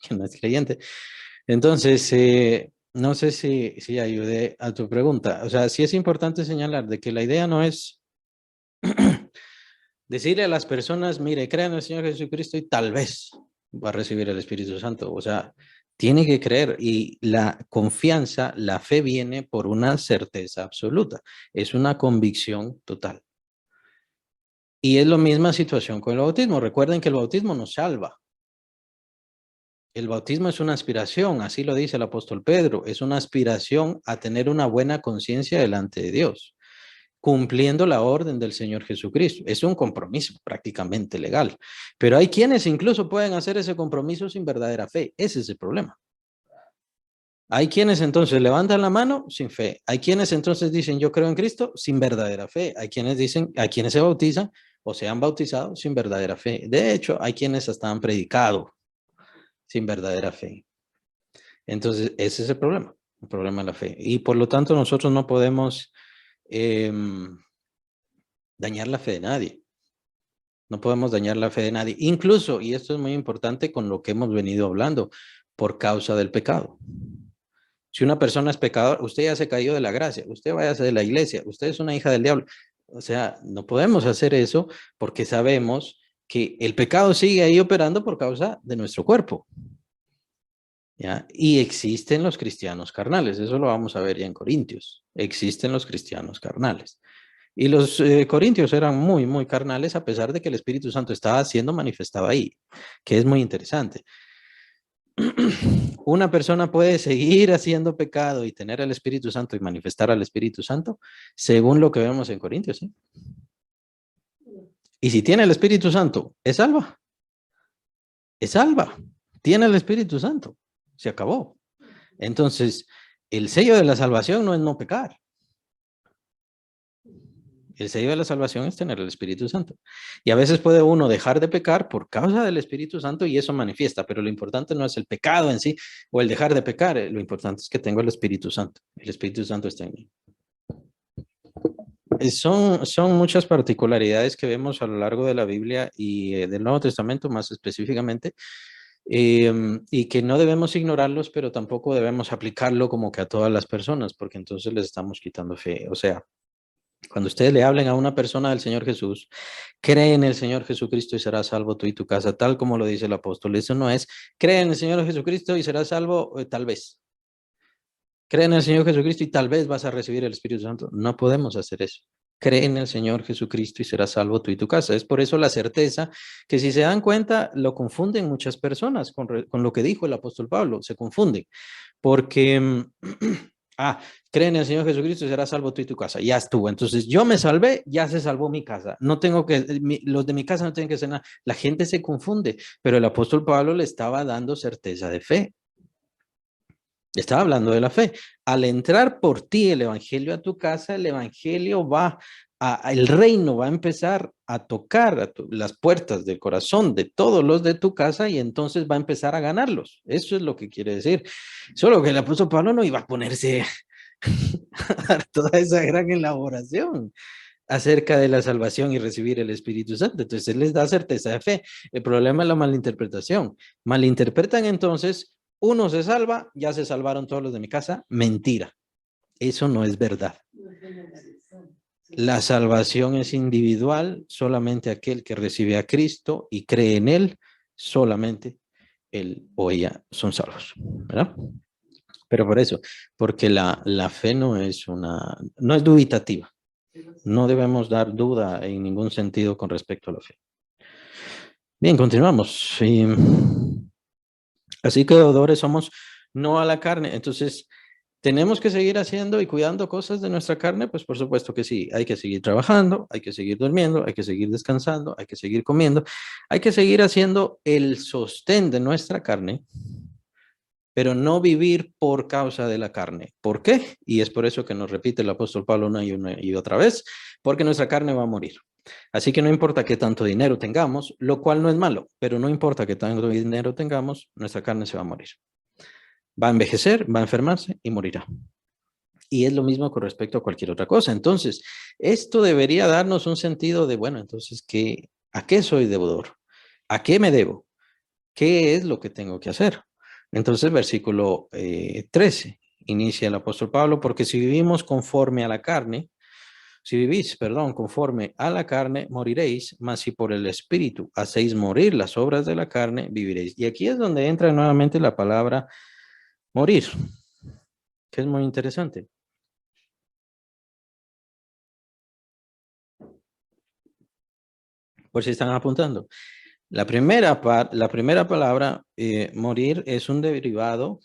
que no es creyente. Entonces, no sé si ayudé a tu pregunta. O sea, sí es importante señalar de que la idea no es decirle a las personas, mire, crean en el Señor Jesucristo y tal vez va a recibir el Espíritu Santo. O sea, tiene que creer y la confianza, la fe viene por una certeza absoluta. Es una convicción total. Y es la misma situación con el bautismo. Recuerden que el bautismo nos salva. El bautismo es una aspiración, así lo dice el apóstol Pedro, es una aspiración a tener una buena conciencia delante de Dios, cumpliendo la orden del Señor Jesucristo. Es un compromiso prácticamente legal, pero hay quienes incluso pueden hacer ese compromiso sin verdadera fe. Ese es el problema. Hay quienes entonces levantan la mano sin fe. Hay quienes entonces dicen yo creo en Cristo sin verdadera fe. Hay quienes dicen, hay quienes se bautizan o se han bautizado sin verdadera fe. De hecho, hay quienes hasta han predicado sin verdadera fe. Entonces, ese es el problema de la fe. Y por lo tanto, nosotros no podemos dañar la fe de nadie. No podemos dañar la fe de nadie. Incluso, y esto es muy importante con lo que hemos venido hablando, por causa del pecado. Si una persona es pecador, usted ya se cayó de la gracia, usted váyase de la iglesia, usted es una hija del diablo. O sea, no podemos hacer eso porque sabemos que el pecado sigue ahí operando por causa de nuestro cuerpo. ¿Ya? Y existen los cristianos carnales, eso lo vamos a ver ya en Corintios. Existen los cristianos carnales. Y los corintios eran muy, muy carnales a pesar de que el Espíritu Santo estaba siendo manifestado ahí, que es muy interesante. Una persona puede seguir haciendo pecado y tener el Espíritu Santo y manifestar al Espíritu Santo, según lo que vemos en Corintios. ¿Sí? Y si tiene el Espíritu Santo, ¿es salva? Es salva. Tiene el Espíritu Santo. Se acabó. Entonces, el sello de la salvación no es no pecar. El sello de la salvación es tener el Espíritu Santo. Y a veces puede uno dejar de pecar por causa del Espíritu Santo y eso manifiesta, pero lo importante no es el pecado en sí o el dejar de pecar, lo importante es que tengo el Espíritu Santo. El Espíritu Santo está en mí. Son muchas particularidades que vemos a lo largo de la Biblia y del Nuevo Testamento más específicamente, y que no debemos ignorarlos, pero tampoco debemos aplicarlo como que a todas las personas, porque entonces les estamos quitando fe. O sea, cuando ustedes le hablen a una persona del Señor Jesús, cree en el Señor Jesucristo y serás salvo tú y tu casa, tal como lo dice el apóstol. Eso no es, cree en el Señor Jesucristo y serás salvo, tal vez. Cree en el Señor Jesucristo y tal vez vas a recibir el Espíritu Santo. No podemos hacer eso. Cree en el Señor Jesucristo y serás salvo tú y tu casa. Es por eso la certeza que, si se dan cuenta, lo confunden muchas personas con lo que dijo el apóstol Pablo. Se confunden porque, cree en el Señor Jesucristo y serás salvo tú y tu casa. Ya estuvo. Entonces yo me salvé, ya se salvó mi casa. No tengo que, los de mi casa no tienen que hacer nada. La gente se confunde, pero el apóstol Pablo le estaba dando certeza de fe. Estaba hablando de la fe. Al entrar por ti el evangelio a tu casa, el evangelio el reino va a empezar a tocar las puertas del corazón de todos los de tu casa, y entonces va a empezar a ganarlos. Eso es lo que quiere decir. Solo que el apóstol Pablo no iba a ponerse a dar toda esa gran elaboración acerca de la salvación y recibir el Espíritu Santo. Entonces él les da certeza de fe. El problema es la malinterpretación. Malinterpretan entonces, uno se salva, ya se salvaron todos los de mi casa. Mentira. Eso no es verdad. La salvación es individual, solamente aquel que recibe a Cristo y cree en él, solamente él o ella son salvos, ¿verdad? Pero por eso, porque la fe no es dubitativa. No debemos dar duda en ningún sentido con respecto a la fe. Bien, continuamos. Así que deudores somos, no a la carne. Entonces, ¿tenemos que seguir haciendo y cuidando cosas de nuestra carne? Pues por supuesto que sí. Hay que seguir trabajando, hay que seguir durmiendo, hay que seguir descansando, hay que seguir comiendo, hay que seguir haciendo el sostén de nuestra carne, pero no vivir por causa de la carne. ¿Por qué? Y es por eso que nos repite el apóstol Pablo una y otra vez, porque nuestra carne va a morir. Así que no importa qué tanto dinero tengamos, lo cual no es malo, pero no importa qué tanto dinero tengamos, nuestra carne se va a morir. Va a envejecer, va a enfermarse y morirá. Y es lo mismo con respecto a cualquier otra cosa. Entonces, esto debería darnos un sentido de, bueno, entonces, ¿a qué soy deudor? ¿A qué me debo? ¿Qué es lo que tengo que hacer? Entonces, versículo 13, inicia el apóstol Pablo, porque si vivimos conforme a la carne, si vivís, perdón, conforme a la carne, moriréis, mas si por el Espíritu hacéis morir las obras de la carne, viviréis. Y aquí es donde entra nuevamente la palabra morir, que es muy interesante. Por si están apuntando. La primera palabra, morir, es un derivado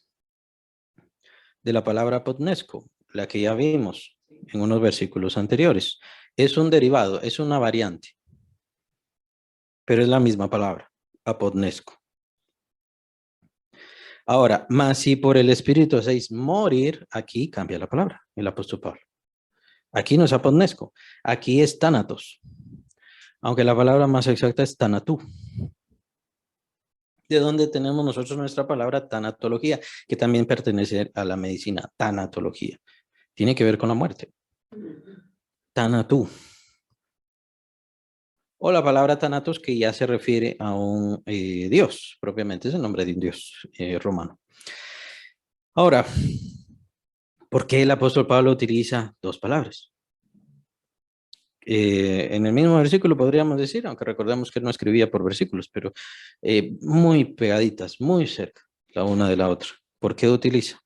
de la palabra potnesco, la que ya vimos en unos versículos anteriores. Es un derivado, es una variante, pero es la misma palabra, apodnesco. Ahora, más si por el Espíritu hacéis morir, aquí cambia la palabra, el apóstol Pablo. Aquí no es apodnesco, aquí es tánatos, aunque la palabra más exacta es tanatú. De donde tenemos nosotros nuestra palabra tanatología, que también pertenece a la medicina, tanatología. Tiene que ver con la muerte. Tanatú. O la palabra Thanatos, que ya se refiere a un dios, propiamente es el nombre de un dios romano. Ahora, ¿por qué el apóstol Pablo utiliza dos palabras? En el mismo versículo podríamos decir, aunque recordemos que él no escribía por versículos, pero muy pegaditas, muy cerca la una de la otra. ¿Por qué utiliza?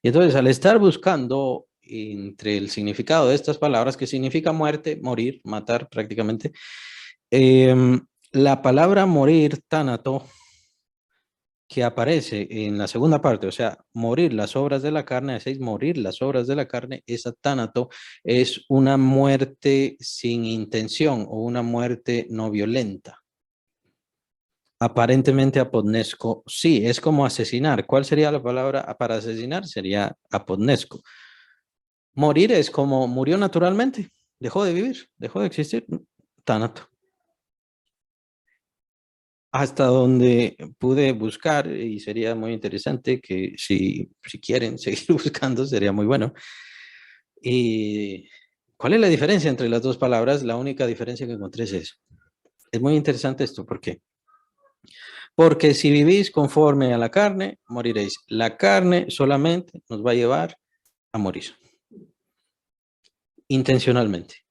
Y entonces, al estar buscando entre el significado de estas palabras, que significa muerte, morir, matar prácticamente, la palabra morir, tánato, que aparece en la segunda parte, o sea, morir las obras de la carne, hacéis morir las obras de la carne, esa tánato es una muerte sin intención o una muerte no violenta. Aparentemente apodnesco, sí, es como asesinar. ¿Cuál sería la palabra para asesinar? Sería apodnesco. Morir es como murió naturalmente, dejó de vivir, dejó de existir, tánato. Hasta donde pude buscar, y sería muy interesante que si quieren seguir buscando, sería muy bueno. Y ¿Cuál es la diferencia entre las dos palabras? La única diferencia que encontré es eso. Es muy interesante esto. ¿Por qué? Porque si vivís conforme a la carne, moriréis. La carne solamente nos va a llevar a morir. Intencionalmente.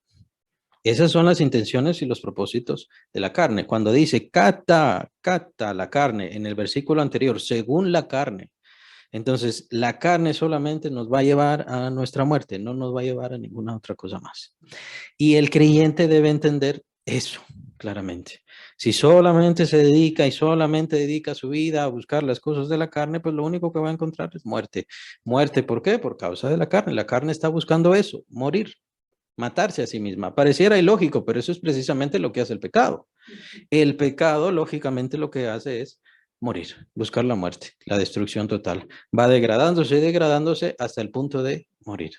Esas son las intenciones y los propósitos de la carne. Cuando dice cata la carne en el versículo anterior, según la carne, entonces la carne solamente nos va a llevar a nuestra muerte, no nos va a llevar a ninguna otra cosa más. Y el creyente debe entender eso claramente. Si solamente se dedica y solamente dedica su vida a buscar las cosas de la carne, pues lo único que va a encontrar es muerte. ¿Muerte por qué? Por causa de la carne. La carne está buscando eso, morir, matarse a sí misma. Pareciera ilógico, pero eso es precisamente lo que hace el pecado. El pecado, lógicamente, lo que hace es morir, buscar la muerte, la destrucción total. Va degradándose y degradándose hasta el punto de morir.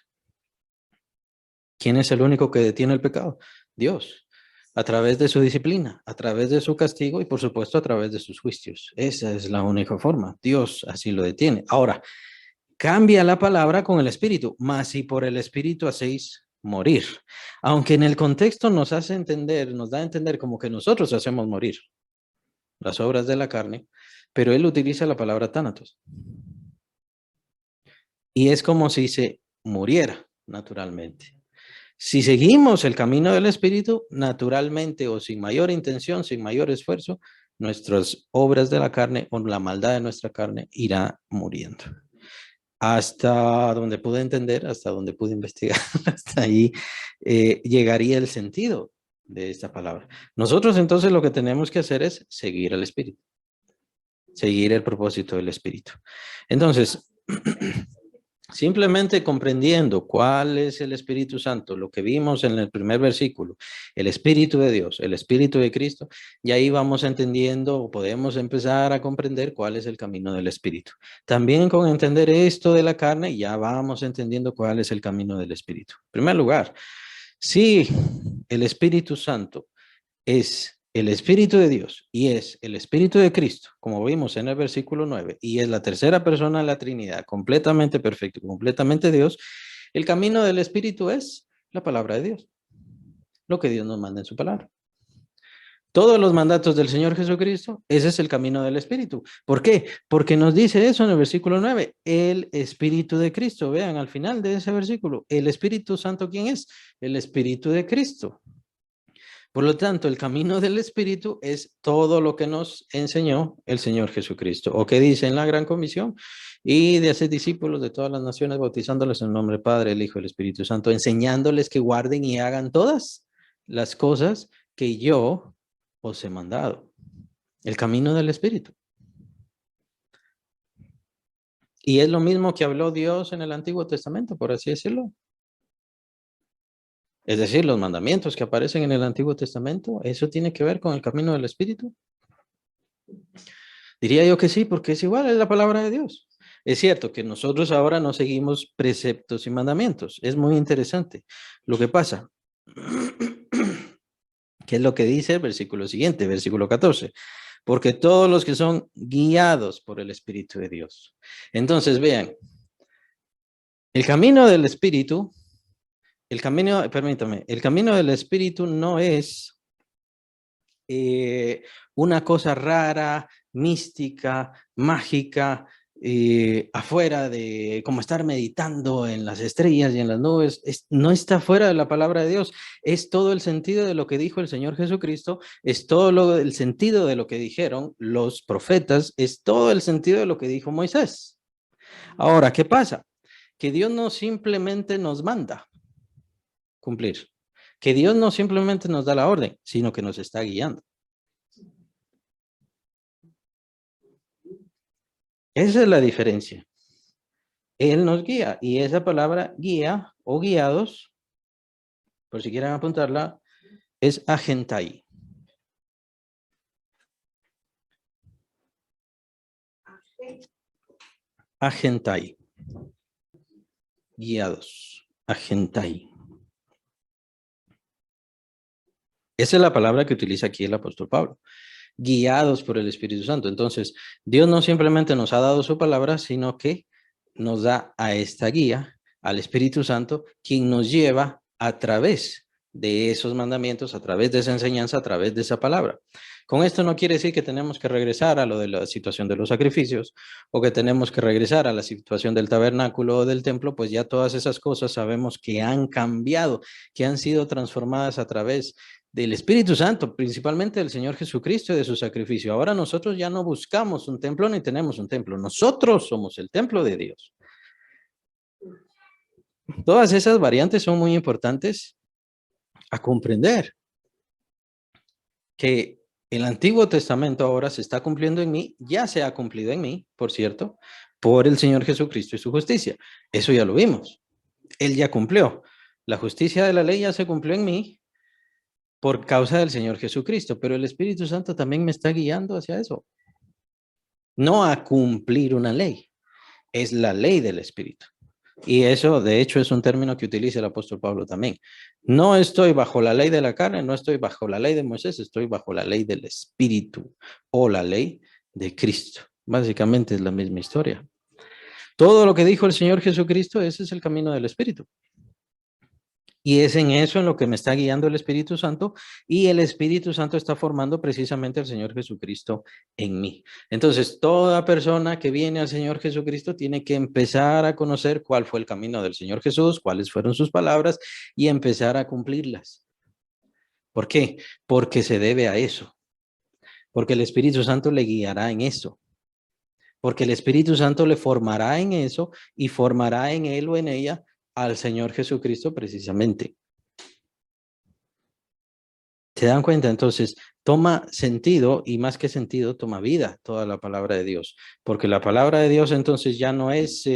¿Quién es el único que detiene el pecado? Dios, a través de su disciplina, a través de su castigo y por supuesto a través de sus juicios. Esa es la única forma. Dios así lo detiene. Ahora, cambia la palabra con el espíritu, mas si por el espíritu hacéis morir. Aunque en el contexto nos hace entender, nos da a entender como que nosotros hacemos morir las obras de la carne, pero él utiliza la palabra tánatos. Y es como si se muriera naturalmente. Si seguimos el camino del Espíritu, naturalmente o sin mayor intención, sin mayor esfuerzo, nuestras obras de la carne o la maldad de nuestra carne irá muriendo. Hasta donde pude entender, hasta donde pude investigar, hasta ahí llegaría el sentido de esta palabra. Nosotros entonces lo que tenemos que hacer es seguir al Espíritu, seguir el propósito del Espíritu. Entonces, simplemente comprendiendo cuál es el Espíritu Santo, lo que vimos en el primer versículo, el Espíritu de Dios, el Espíritu de Cristo, y ahí vamos entendiendo o podemos empezar a comprender cuál es el camino del Espíritu. También con entender esto de la carne, ya vamos entendiendo cuál es el camino del Espíritu. En primer lugar, si el Espíritu Santo es el Espíritu de Dios y es el Espíritu de Cristo, como vimos en el versículo 9, y es la tercera persona de la Trinidad, completamente perfecto, completamente Dios, el camino del Espíritu es la palabra de Dios, lo que Dios nos manda en su palabra. Todos los mandatos del Señor Jesucristo, ese es el camino del Espíritu. ¿Por qué? Porque nos dice eso en el versículo 9, el Espíritu de Cristo. Vean al final de ese versículo, el Espíritu Santo, ¿quién es? El Espíritu de Cristo. Por lo tanto, el camino del Espíritu es todo lo que nos enseñó el Señor Jesucristo, o que dice en la Gran Comisión, y de hacer discípulos de todas las naciones, bautizándoles en el nombre del Padre, el Hijo y el Espíritu Santo, enseñándoles que guarden y hagan todas las cosas que yo os he mandado. El camino del Espíritu. Y es lo mismo que habló Dios en el Antiguo Testamento, por así decirlo. Es decir, los mandamientos que aparecen en el Antiguo Testamento, ¿eso tiene que ver con el camino del Espíritu? Diría yo que sí, porque es igual, es la palabra de Dios. Es cierto que nosotros ahora no seguimos preceptos y mandamientos. Es muy interesante. Lo que pasa, ¿qué es lo que dice el versículo siguiente, versículo 14? Porque todos los que son guiados por el Espíritu de Dios. Entonces, vean, el camino del Espíritu, el camino del Espíritu no es una cosa rara, mística, mágica, afuera de como estar meditando en las estrellas y en las nubes, no está fuera de la palabra de Dios, es todo el sentido de lo que dijo el Señor Jesucristo, es todo el sentido de lo que dijeron los profetas, es todo el sentido de lo que dijo Moisés. Ahora, ¿qué pasa? Que Dios no simplemente nos manda cumplir, que Dios no simplemente nos da la orden, sino que nos está guiando. Esa es la diferencia. Él nos guía y esa palabra guía o guiados, por si quieren apuntarla, es agentai. Agentai. Guiados. Agentai. Esa es la palabra que utiliza aquí el apóstol Pablo. Guiados por el Espíritu Santo. Entonces, Dios no simplemente nos ha dado su palabra, sino que nos da a esta guía, al Espíritu Santo, quien nos lleva a través de esos mandamientos, a través de esa enseñanza, a través de esa palabra. Con esto no quiere decir que tenemos que regresar a lo de la situación de los sacrificios o que tenemos que regresar a la situación del tabernáculo o del templo, pues ya todas esas cosas sabemos que han cambiado, que han sido transformadas a través del Espíritu Santo, principalmente del Señor Jesucristo y de su sacrificio. Ahora nosotros ya no buscamos un templo ni tenemos un templo. Nosotros somos el templo de Dios. Todas esas variantes son muy importantes a comprender. Que el Antiguo Testamento ahora se está cumpliendo en mí, ya se ha cumplido en mí, por cierto, por el Señor Jesucristo y su justicia. Eso ya lo vimos. Él ya cumplió. La justicia de la ley ya se cumplió en mí por causa del Señor Jesucristo, pero el Espíritu Santo también me está guiando hacia eso. No a cumplir una ley, es la ley del Espíritu. Y eso, de hecho, es un término que utiliza el apóstol Pablo también. No estoy bajo la ley de la carne, no estoy bajo la ley de Moisés, estoy bajo la ley del Espíritu o la ley de Cristo. Básicamente es la misma historia. Todo lo que dijo el Señor Jesucristo, ese es el camino del Espíritu. Y es en eso en lo que me está guiando el Espíritu Santo, y el Espíritu Santo está formando precisamente al Señor Jesucristo en mí. Entonces, toda persona que viene al Señor Jesucristo tiene que empezar a conocer cuál fue el camino del Señor Jesús, cuáles fueron sus palabras y empezar a cumplirlas. ¿Por qué? Porque se debe a eso. Porque el Espíritu Santo le guiará en eso. Porque el Espíritu Santo le formará en eso y formará en él o en ella al Señor Jesucristo precisamente. ¿Se dan cuenta? Entonces, toma sentido y más que sentido, toma vida toda la palabra de Dios. Porque la palabra de Dios entonces ya no es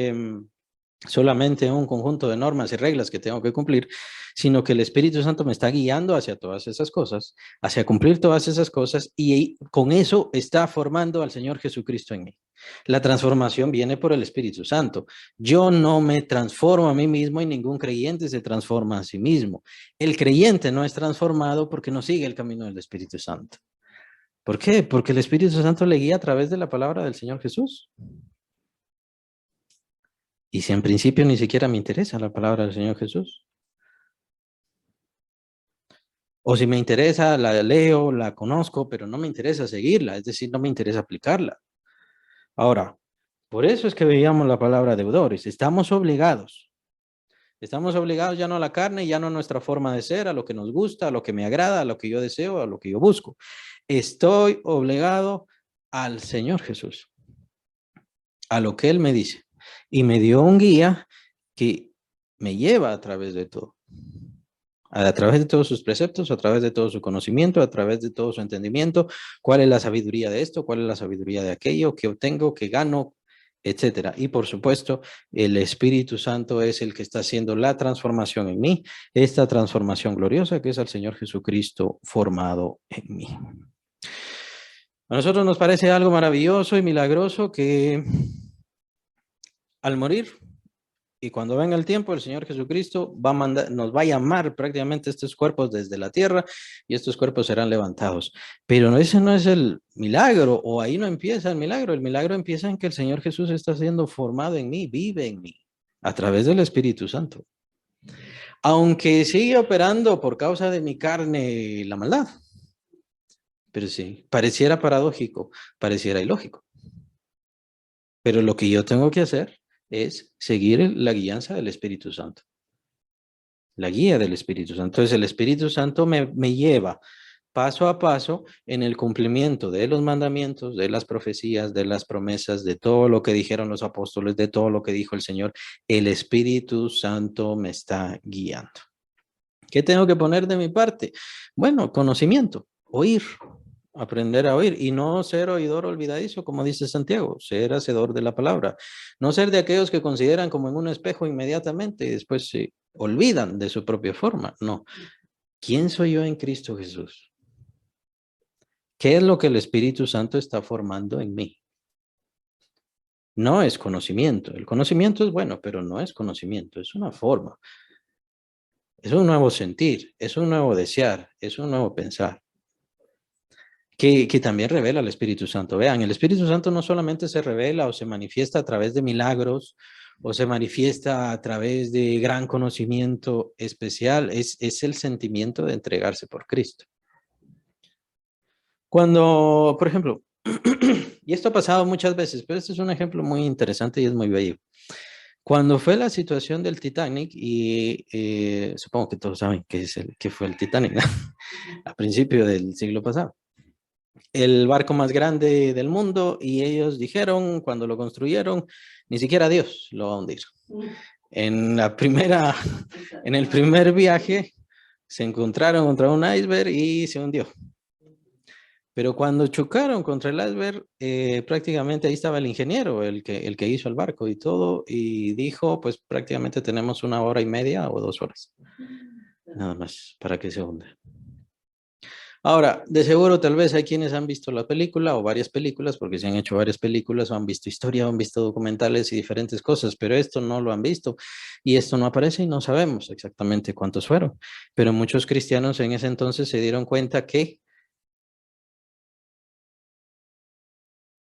solamente un conjunto de normas y reglas que tengo que cumplir, sino que el Espíritu Santo me está guiando hacia todas esas cosas, hacia cumplir todas esas cosas y con eso está formando al Señor Jesucristo en mí. La transformación viene por el Espíritu Santo. Yo no me transformo a mí mismo y ningún creyente se transforma a sí mismo. El creyente no es transformado porque no sigue el camino del Espíritu Santo. ¿Por qué? Porque el Espíritu Santo le guía a través de la palabra del Señor Jesús. Y si en principio ni siquiera me interesa la palabra del Señor Jesús. O si me interesa, la leo, la conozco, pero no me interesa seguirla, es decir, no me interesa aplicarla. Ahora, por eso es que veíamos la palabra deudores. Estamos obligados. Estamos obligados ya no a la carne, ya no a nuestra forma de ser, a lo que nos gusta, a lo que me agrada, a lo que yo deseo, a lo que yo busco. Estoy obligado al Señor Jesús, a lo que Él me dice. Y me dio un guía que me lleva a través de todo. A través de todos sus preceptos, a través de todo su conocimiento, a través de todo su entendimiento, cuál es la sabiduría de esto, cuál es la sabiduría de aquello, qué obtengo, qué gano, etcétera. Y por supuesto, el Espíritu Santo es el que está haciendo la transformación en mí, esta transformación gloriosa que es el Señor Jesucristo formado en mí. A nosotros nos parece algo maravilloso y milagroso que al morir y cuando venga el tiempo, el Señor Jesucristo va a mandar, nos va a llamar prácticamente estos cuerpos desde la tierra y estos cuerpos serán levantados. Pero ese no es el milagro, o ahí no empieza el milagro. El milagro empieza en que el Señor Jesús está siendo formado en mí, vive en mí, a través del Espíritu Santo. Aunque sigue operando por causa de mi carne la maldad. Pero sí, pareciera paradójico, pareciera ilógico. Pero lo que yo tengo que hacer es seguir la guianza del Espíritu Santo. La guía del Espíritu Santo. Entonces el Espíritu Santo me lleva paso a paso en el cumplimiento de los mandamientos, de las profecías, de las promesas, de todo lo que dijeron los apóstoles, de todo lo que dijo el Señor. El Espíritu Santo me está guiando. ¿Qué tengo que poner de mi parte? Bueno, conocimiento, oír, aprender a oír y no ser oidor olvidadizo, como dice Santiago, ser hacedor de la palabra. No ser de aquellos que consideran como en un espejo inmediatamente y después se olvidan de su propia forma. No. ¿Quién soy yo en Cristo Jesús? ¿Qué es lo que el Espíritu Santo está formando en mí? No es conocimiento. El conocimiento es bueno, pero no es conocimiento, es una forma. Es un nuevo sentir, es un nuevo desear, es un nuevo pensar. Que también revela el Espíritu Santo. Vean, el Espíritu Santo no solamente se revela o se manifiesta a través de milagros o se manifiesta a través de gran conocimiento especial, es el sentimiento de entregarse por Cristo. Cuando, por ejemplo, y esto ha pasado muchas veces, pero este es un ejemplo muy interesante y es muy bello. Cuando fue la situación del Titanic, y supongo que todos saben qué fue el Titanic, ¿no? A principio del siglo pasado. El barco más grande del mundo, y ellos dijeron, cuando lo construyeron, ni siquiera Dios lo va a hundir. En el primer viaje, se encontraron contra un iceberg y se hundió. Pero cuando chocaron contra el iceberg, prácticamente ahí estaba el ingeniero, el que hizo el barco y todo, y dijo, pues prácticamente tenemos 1 hora y media o 2 horas, nada más, para que se hunda. Ahora, de seguro tal vez hay quienes han visto la película o varias películas, porque se han hecho varias películas, o han visto historia, o han visto documentales y diferentes cosas, pero esto no lo han visto y esto no aparece y no sabemos exactamente cuántos fueron. Pero muchos cristianos en ese entonces se dieron cuenta que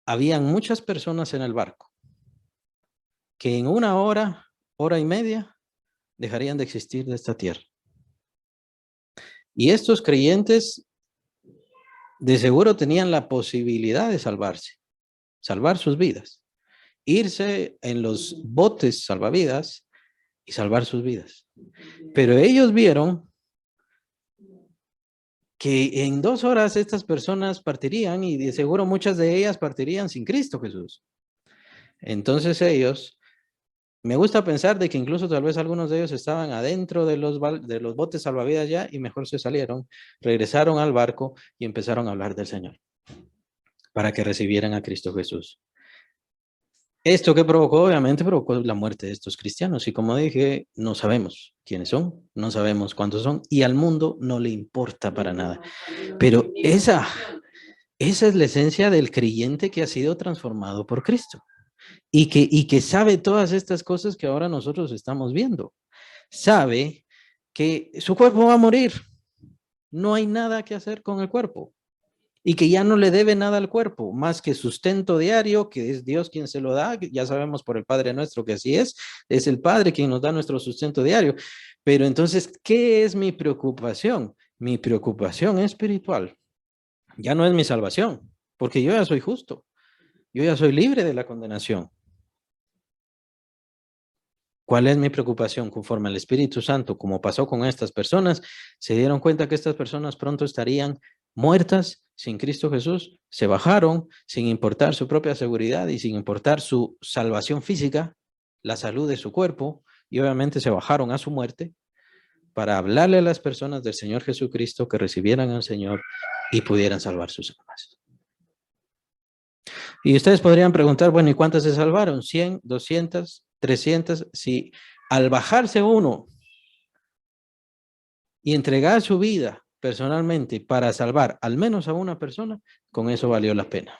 habían muchas personas en el barco que en 1 hora, hora y media, dejarían de existir de esta tierra. Y estos creyentes de seguro tenían la posibilidad de salvarse, salvar sus vidas, irse en los botes salvavidas y salvar sus vidas. Pero ellos vieron que en 2 horas estas personas partirían, y de seguro muchas de ellas partirían sin Cristo Jesús. Entonces ellos, me gusta pensar de que incluso tal vez algunos de ellos estaban adentro de los botes salvavidas ya, y mejor se salieron, regresaron al barco y empezaron a hablar del Señor para que recibieran a Cristo Jesús. Esto que provocó, obviamente, provocó la muerte de estos cristianos. Y como dije, no sabemos quiénes son, no sabemos cuántos son, y al mundo no le importa para nada. Pero esa es la esencia del creyente que ha sido transformado por Cristo. Y que sabe todas estas cosas que ahora nosotros estamos viendo. Sabe que su cuerpo va a morir. No hay nada que hacer con el cuerpo. Y que ya no le debe nada al cuerpo, más que sustento diario, que es Dios quien se lo da. Ya sabemos por el Padre nuestro que así es el Padre quien nos da nuestro sustento diario. Pero entonces, ¿qué es mi preocupación? Mi preocupación espiritual ya no es mi salvación, porque yo ya soy justo, yo ya soy libre de la condenación. ¿Cuál es mi preocupación? Conforme al Espíritu Santo, como pasó con estas personas, se dieron cuenta que estas personas pronto estarían muertas sin Cristo Jesús, se bajaron sin importar su propia seguridad y sin importar su salvación física, la salud de su cuerpo, y obviamente se bajaron a su muerte para hablarle a las personas del Señor Jesucristo, que recibieran al Señor y pudieran salvar sus almas. Y ustedes podrían preguntar, bueno, ¿y cuántas se salvaron? ¿100, 200, 300? Si al bajarse uno y entregar su vida personalmente para salvar al menos a una persona, con eso valió la pena.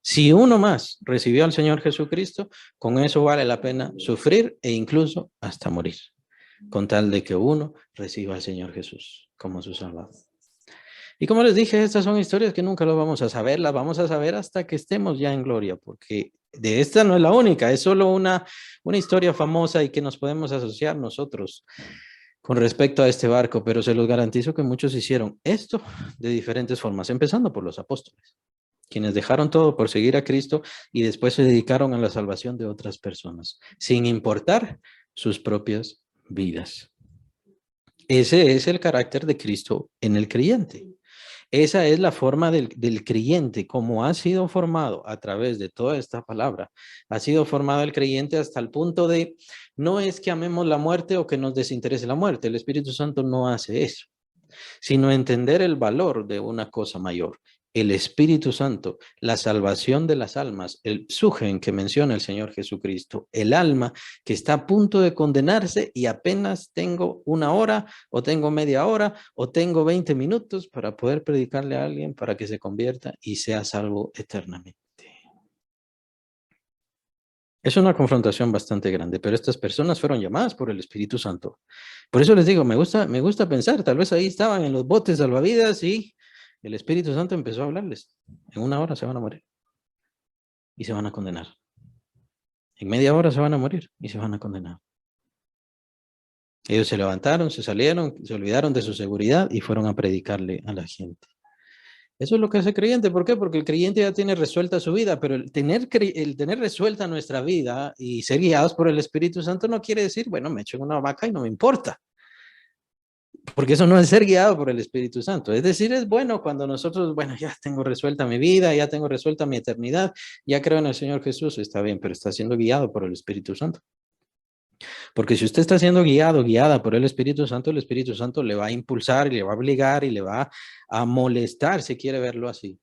Si uno más recibió al Señor Jesucristo, con eso vale la pena sufrir e incluso hasta morir, con tal de que uno reciba al Señor Jesús como su Salvador. Y como les dije, estas son historias que nunca lo vamos a saber, las vamos a saber hasta que estemos ya en gloria, porque de esta no es la única, es solo una historia famosa y que nos podemos asociar nosotros con respecto a este barco, pero se los garantizo que muchos hicieron esto de diferentes formas, empezando por los apóstoles, quienes dejaron todo por seguir a Cristo y después se dedicaron a la salvación de otras personas, sin importar sus propias vidas. Ese es el carácter de Cristo en el creyente. Esa es la forma del creyente, como ha sido formado a través de toda esta palabra. Ha sido formado el creyente hasta el punto de, no es que amemos la muerte o que nos desinterese la muerte. El Espíritu Santo no hace eso, sino entender el valor de una cosa mayor. El Espíritu Santo, la salvación de las almas, el psugen que menciona el Señor Jesucristo, el alma que está a punto de condenarse y apenas tengo 1 hora o tengo media hora o tengo 20 minutos para poder predicarle a alguien para que se convierta y sea salvo eternamente. Es una confrontación bastante grande, pero estas personas fueron llamadas por el Espíritu Santo. Por eso les digo, me gusta pensar, tal vez ahí estaban en los botes salvavidas y el Espíritu Santo empezó a hablarles. En 1 hora se van a morir y se van a condenar. En media hora se van a morir y se van a condenar. Ellos se levantaron, se salieron, se olvidaron de su seguridad y fueron a predicarle a la gente. Eso es lo que hace el creyente. ¿Por qué? Porque el creyente ya tiene resuelta su vida, pero el tener resuelta nuestra vida y ser guiados por el Espíritu Santo no quiere decir, bueno, me echo en una vaca y no me importa. Porque eso no es ser guiado por el Espíritu Santo. Es decir, es bueno cuando nosotros, bueno, ya tengo resuelta mi vida, ya tengo resuelta mi eternidad, ya creo en el Señor Jesús, está bien, pero está siendo guiado por el Espíritu Santo. Porque si usted está siendo guiado, guiada por el Espíritu Santo le va a impulsar y le va a obligar y le va a molestar, si quiere verlo así.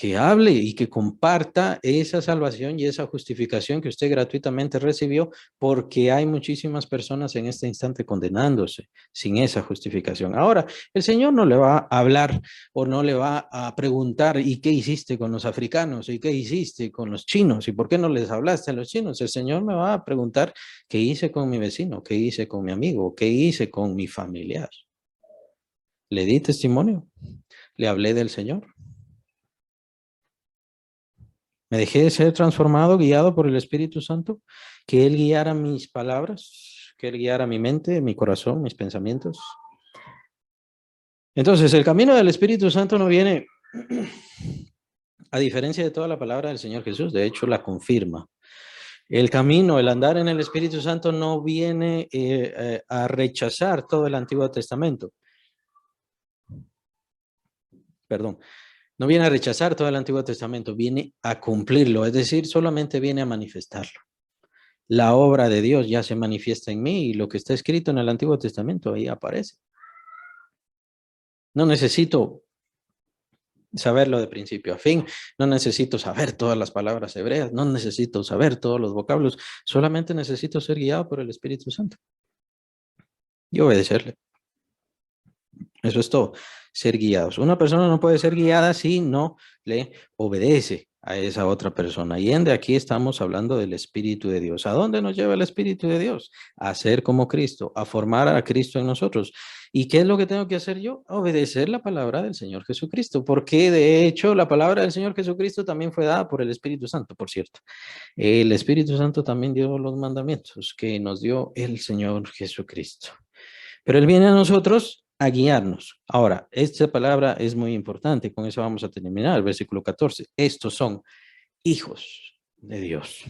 Que hable y que comparta esa salvación y esa justificación que usted gratuitamente recibió, porque hay muchísimas personas en este instante condenándose sin esa justificación. Ahora, el Señor no le va a hablar o no le va a preguntar, ¿y qué hiciste con los africanos? ¿Y qué hiciste con los chinos? ¿Y por qué no les hablaste a los chinos? El Señor me va a preguntar, ¿qué hice con mi vecino? ¿Qué hice con mi amigo? ¿Qué hice con mi familiar? ¿Le di testimonio? ¿Le hablé del Señor? Me dejé de ser transformado, guiado por el Espíritu Santo, que Él guiara mis palabras, que Él guiara mi mente, mi corazón, mis pensamientos. Entonces, el camino del Espíritu Santo no viene, a diferencia de toda la palabra del Señor Jesús, de hecho la confirma. El camino, el andar en el Espíritu Santo no viene a rechazar todo el Antiguo Testamento. Perdón, no viene a rechazar todo el Antiguo Testamento, viene a cumplirlo, es decir, solamente viene a manifestarlo. La obra de Dios ya se manifiesta en mí y lo que está escrito en el Antiguo Testamento ahí aparece. No necesito saberlo de principio a fin, no necesito saber todas las palabras hebreas, no necesito saber todos los vocablos, solamente necesito ser guiado por el Espíritu Santo y obedecerle. Eso es todo, ser guiados. Una persona no puede ser guiada si no le obedece a esa otra persona. Y de aquí estamos hablando del Espíritu de Dios. ¿A dónde nos lleva el Espíritu de Dios? A ser como Cristo, a formar a Cristo en nosotros. ¿Y qué es lo que tengo que hacer yo? Obedecer la palabra del Señor Jesucristo, porque de hecho la palabra del Señor Jesucristo también fue dada por el Espíritu Santo, por cierto. El Espíritu Santo también dio los mandamientos que nos dio el Señor Jesucristo. Pero Él viene a nosotros a guiarnos. Ahora, esta palabra es muy importante, con eso vamos a terminar, el versículo 14. Estos son hijos de Dios.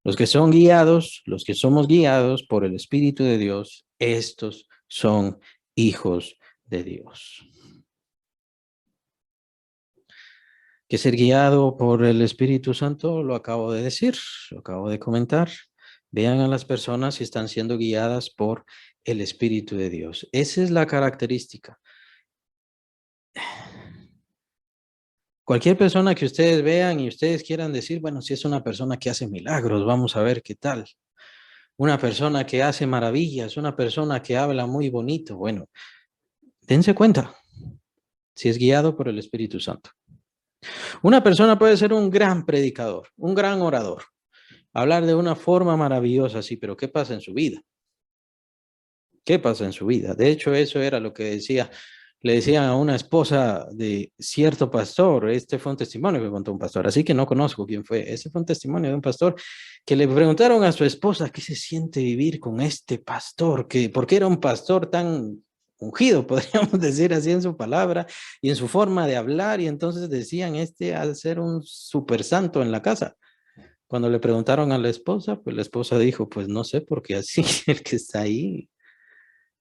Los que son guiados, los que somos guiados por el Espíritu de Dios, estos son hijos de Dios. Que ser guiado por el Espíritu Santo, lo acabo de decir, lo acabo de comentar. Vean a las personas si están siendo guiadas por el Espíritu de Dios. Esa es la característica. Cualquier persona que ustedes vean y ustedes quieran decir, bueno, si es una persona que hace milagros, vamos a ver qué tal. Una persona que hace maravillas, una persona que habla muy bonito, bueno, dense cuenta si es guiado por el Espíritu Santo. Una persona puede ser un gran predicador, un gran orador, hablar de una forma maravillosa, sí, pero ¿qué pasa en su vida? ¿Qué pasa en su vida? De hecho, eso era lo que le decían a una esposa de cierto pastor. Este fue un testimonio que contó un pastor, así que no conozco quién fue. Ese fue un testimonio de un pastor que le preguntaron a su esposa qué se siente vivir con este pastor, porque era un pastor tan ungido, podríamos decir así en su palabra y en su forma de hablar, y entonces decían, al ser un super santo en la casa. Cuando le preguntaron a la esposa, pues la esposa dijo, pues no sé, porque así el que está ahí,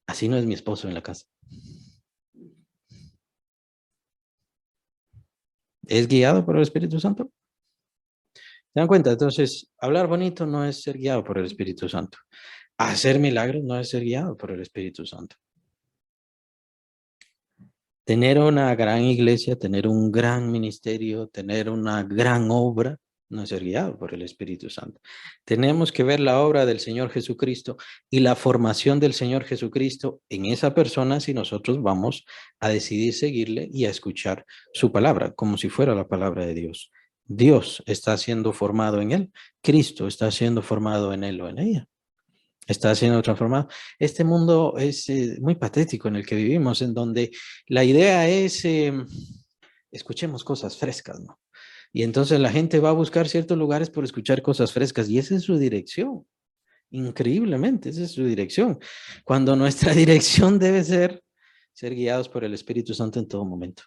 así no es mi esposo en la casa. ¿Es guiado por el Espíritu Santo? ¿Se dan cuenta? Entonces, hablar bonito no es ser guiado por el Espíritu Santo. Hacer milagros no es ser guiado por el Espíritu Santo. Tener una gran iglesia, tener un gran ministerio, tener una gran obra, no es ser guiado por el Espíritu Santo. Tenemos que ver la obra del Señor Jesucristo y la formación del Señor Jesucristo en esa persona si nosotros vamos a decidir seguirle y a escuchar su palabra, como si fuera la palabra de Dios. Dios está siendo formado en él, Cristo está siendo formado en él o en ella. Está siendo transformado. Este mundo es muy patético en el que vivimos, en donde la idea es, escuchemos cosas frescas, ¿no? Y entonces la gente va a buscar ciertos lugares por escuchar cosas frescas y esa es su dirección. Increíblemente, esa es su dirección. Cuando nuestra dirección debe ser guiados por el Espíritu Santo en todo momento.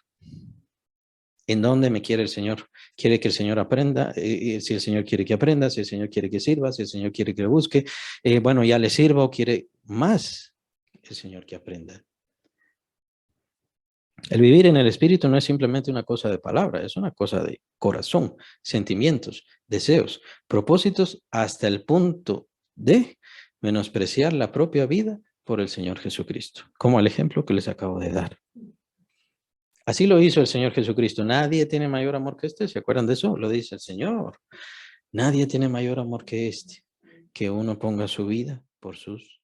¿En dónde me quiere el Señor? ¿Quiere que el Señor aprenda? Si el Señor quiere que aprenda, si el Señor quiere que sirva, si el Señor quiere que le busque, bueno, ya le sirvo, quiere más el Señor que aprenda. El vivir en el Espíritu no es simplemente una cosa de palabra, es una cosa de corazón, sentimientos, deseos, propósitos, hasta el punto de menospreciar la propia vida por el Señor Jesucristo, como el ejemplo que les acabo de dar. Así lo hizo el Señor Jesucristo. Nadie tiene mayor amor que este. ¿Se acuerdan de eso? Lo dice el Señor. Nadie tiene mayor amor que este, que uno ponga su vida por sus